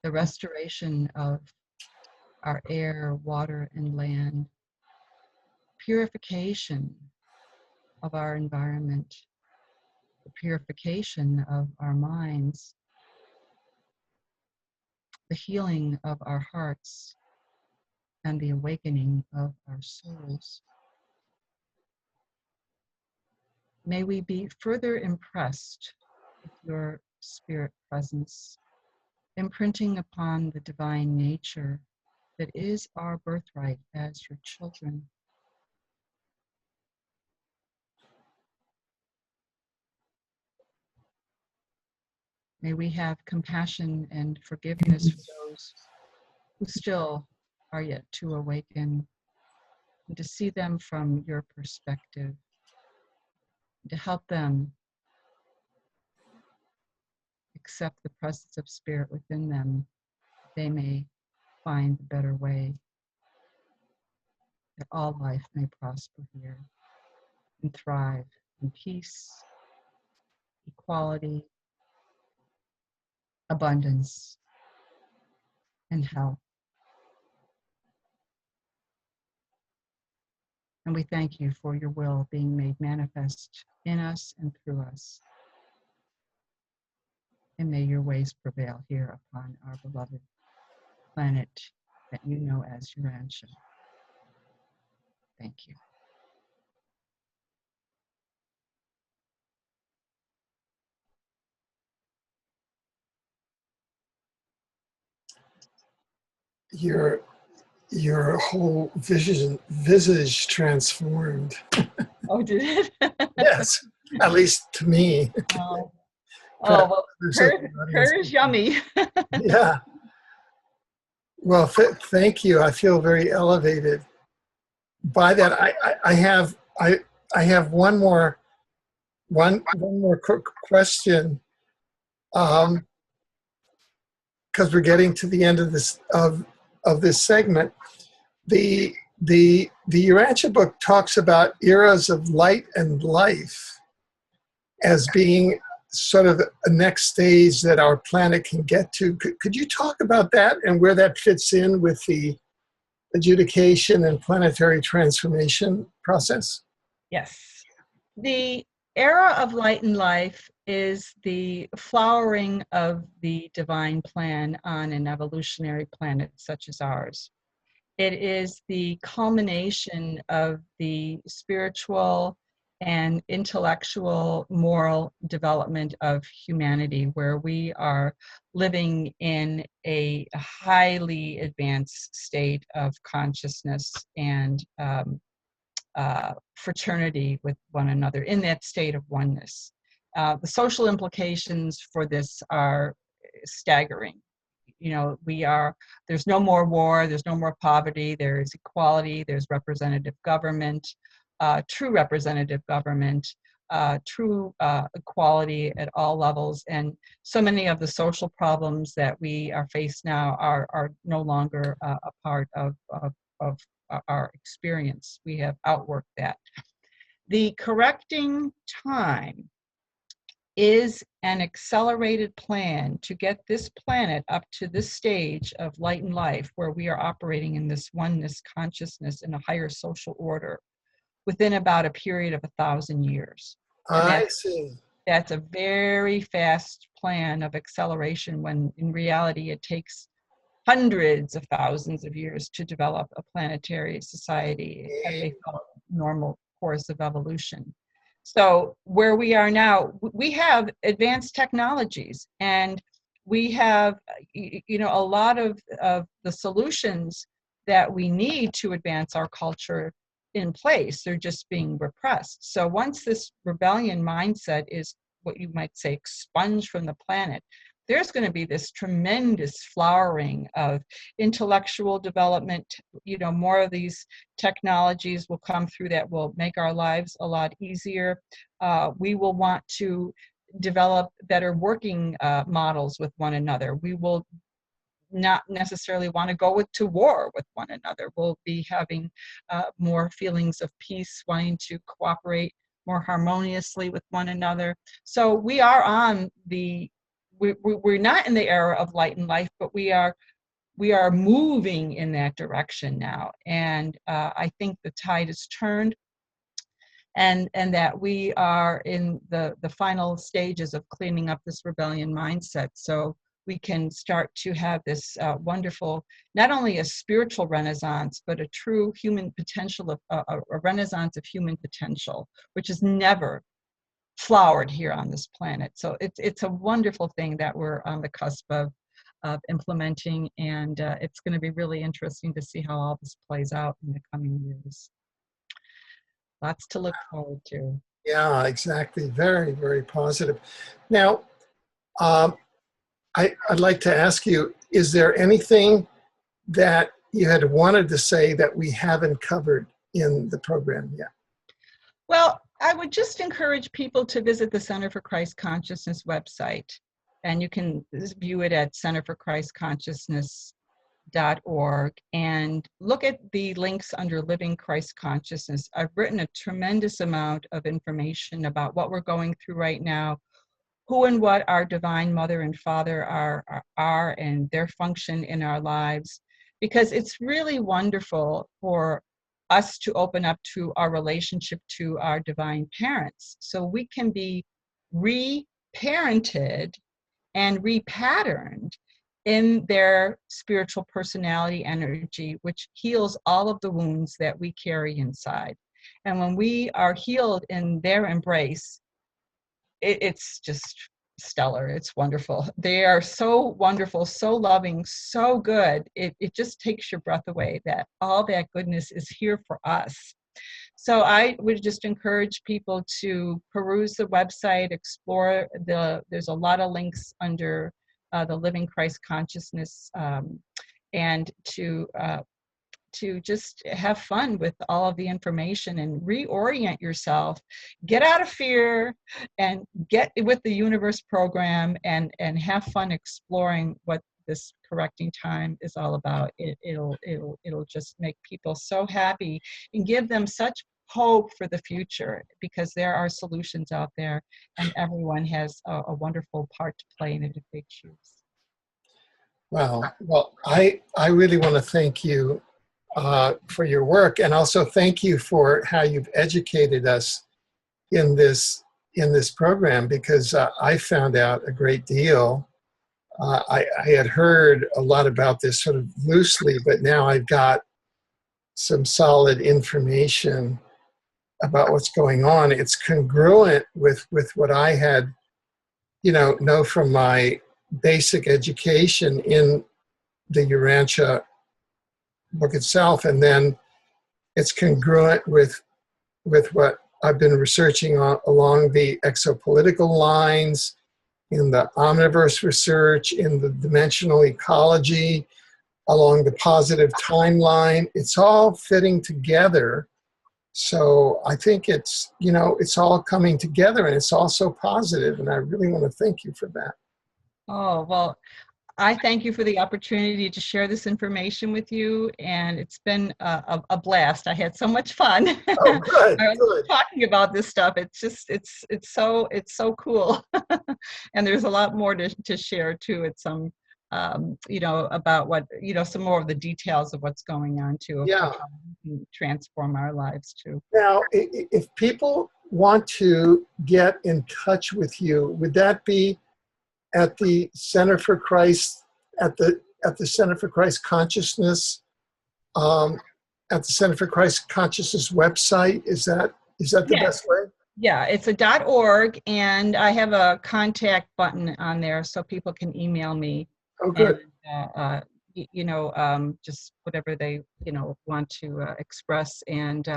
Speaker 2: the restoration of our air, water, and land, purification of our environment, the purification of our minds, the healing of our hearts, and the awakening of our souls. May we be further impressed with your spirit presence, imprinting upon the divine nature that is our birthright as your children. May we have compassion and forgiveness for those who still are yet to awaken, and to see them from your perspective, to help them accept the presence of spirit within them, they may find the better way. that all life may prosper here and thrive in peace, equality, abundance, and health. And we thank you for your will being made manifest in us and through us. And may your ways prevail here upon our beloved planet that you know as Urantia. Thank you.
Speaker 1: Your whole visage transformed.
Speaker 2: Oh, did it?
Speaker 1: Yes, at least to me.
Speaker 2: Oh, well, hers yummy.
Speaker 1: Yeah. Well, thank you. I feel very elevated by that. I have one more quick question, because we're getting to the end of this segment. The Urantia book talks about eras of light and life as being sort of a next stage that our planet can get to. Could you talk about that and where that fits in with the adjudication and planetary transformation process?
Speaker 2: Yes. The era of light and life is the flowering of the divine plan on an evolutionary planet such as ours. It is the culmination of the spiritual and intellectual moral development of humanity, where we are living in a highly advanced state of consciousness and fraternity with one another, in that state of oneness. The social implications for this are staggering. You know, there's no more war, there's no more poverty, there's equality, there's representative government, true representative government, true equality at all levels. And so many of the social problems that we are faced now are no longer a part of our experience. We have outworked that. The correcting time is an accelerated plan to get this planet up to this stage of light and life, where we are operating in this oneness consciousness in a higher social order within about a period of 1,000 years.
Speaker 1: I see.
Speaker 2: That's a very fast plan of acceleration, when in reality it takes hundreds of thousands of years to develop a planetary society at a normal course of evolution. So where we are now, we have advanced technologies, and we have, you know, a lot of the solutions that we need to advance our culture in place. They're just being repressed. So once this rebellion mindset is, what you might say, expunged from the planet, there's going to be this tremendous flowering of intellectual development. You know, more of these technologies will come through that will make our lives a lot easier. We will want to develop better working models with one another. We will not necessarily want to go to war with one another. We'll be having more feelings of peace, wanting to cooperate more harmoniously with one another. So we are on we're not in the era of light and life, but we are moving in that direction now. And I think the tide has turned, and that we are in the final stages of cleaning up this rebellion mindset, so we can start to have this wonderful, not only a spiritual renaissance, but a true human potential, a renaissance of human potential, which is never flowered here on this planet. So it's a wonderful thing that we're on the cusp of implementing, and it's going to be really interesting to see how all this plays out in the coming years. Lots to look forward to.
Speaker 1: Yeah, exactly. Very, very positive. Now, I'd like to ask you, is there anything that you had wanted to say that we haven't covered in the program yet?
Speaker 2: Well, I would just encourage people to visit the Center for Christ Consciousness website, and you can view it at centerforchristconsciousness.org. and look at the links under Living Christ Consciousness. I've written a tremendous amount of information about what we're going through right now, who and what our Divine Mother and Father are and their function in our lives, because it's really wonderful for us to open up to our relationship to our divine parents so we can be reparented and repatterned in their spiritual personality energy, which heals all of the wounds that we carry inside. And when we are healed in their embrace, it's just stellar. It's wonderful. They are so wonderful, so loving, so good. It just takes your breath away that all that goodness is here for us. So I would just encourage people to peruse the website, explore there's a lot of links under the Living Christ Consciousness, and to just have fun with all of the information and reorient yourself, get out of fear and get with the universe program and have fun exploring what this correcting time is all about. It'll just make people so happy and give them such hope for the future, because there are solutions out there and everyone has a wonderful part to play in it if they choose.
Speaker 1: Wow. Well, I really want to thank you for your work, and also thank you for how you've educated us in this program, because I found out a great deal. I had heard a lot about this sort of loosely, but now I've got some solid information about what's going on. It's congruent with what I had, know from my basic education in the Urantia book itself, and then it's congruent with what I've been researching along the exopolitical lines, in the omniverse research, in the dimensional ecology, along the positive timeline. It's all fitting together. So I think it's all coming together, and it's also positive, and I really want to thank you for that.
Speaker 2: Oh, well, I thank you for the opportunity to share this information with you, and it's been a blast. I had so much fun.
Speaker 1: Oh, good, good.
Speaker 2: Talking about this stuff. It's just it's so cool, and there's a lot more to share too. It's some about what some more of the details of what's going on too. Of
Speaker 1: Yeah.
Speaker 2: how we can transform our lives too.
Speaker 1: Now, if people want to get in touch with you, would that be at the Center for Christ, at the Center for Christ Consciousness, at the Center for Christ Consciousness website? Is that the best way?
Speaker 2: Yeah, it's a .org, and I have a contact button on there so people can email me.
Speaker 1: Oh, good.
Speaker 2: And, just whatever they want to express, and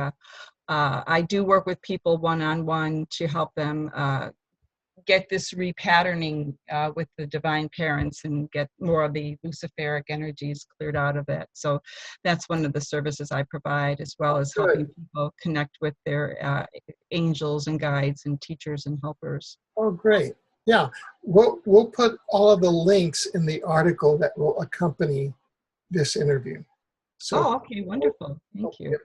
Speaker 2: I do work with people one-on-one to help them get this repatterning with the divine parents and get more of the Luciferic energies cleared out of it. So that's one of the services I provide, as well as helping people connect with their angels and guides and teachers and helpers.
Speaker 1: Oh, great. Yeah, we'll put all of the links in the article that will accompany this interview. So
Speaker 2: okay, wonderful. Thank you.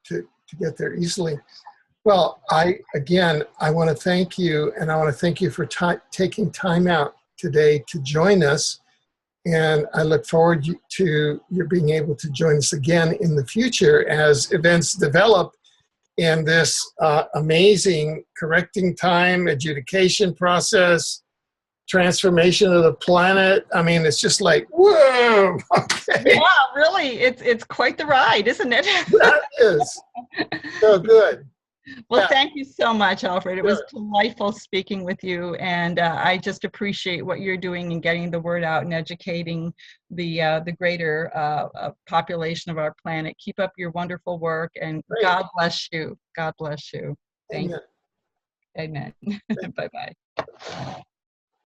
Speaker 1: To get there easily. Well, I want to thank you, and I want to thank you for taking time out today to join us. And I look forward to your being able to join us again in the future as events develop in this amazing correcting time, adjudication process, transformation of the planet. I mean, it's just like, whoa. Okay.
Speaker 2: Yeah, really, it's quite the ride, isn't it?
Speaker 1: That is so good.
Speaker 2: Well, thank you so much, Alfred. It was delightful speaking with you, and I just appreciate what you're doing in getting the word out and educating the greater population of our planet. Keep up your wonderful work, and God bless you. God bless you. Thank you. Amen. Bye-bye.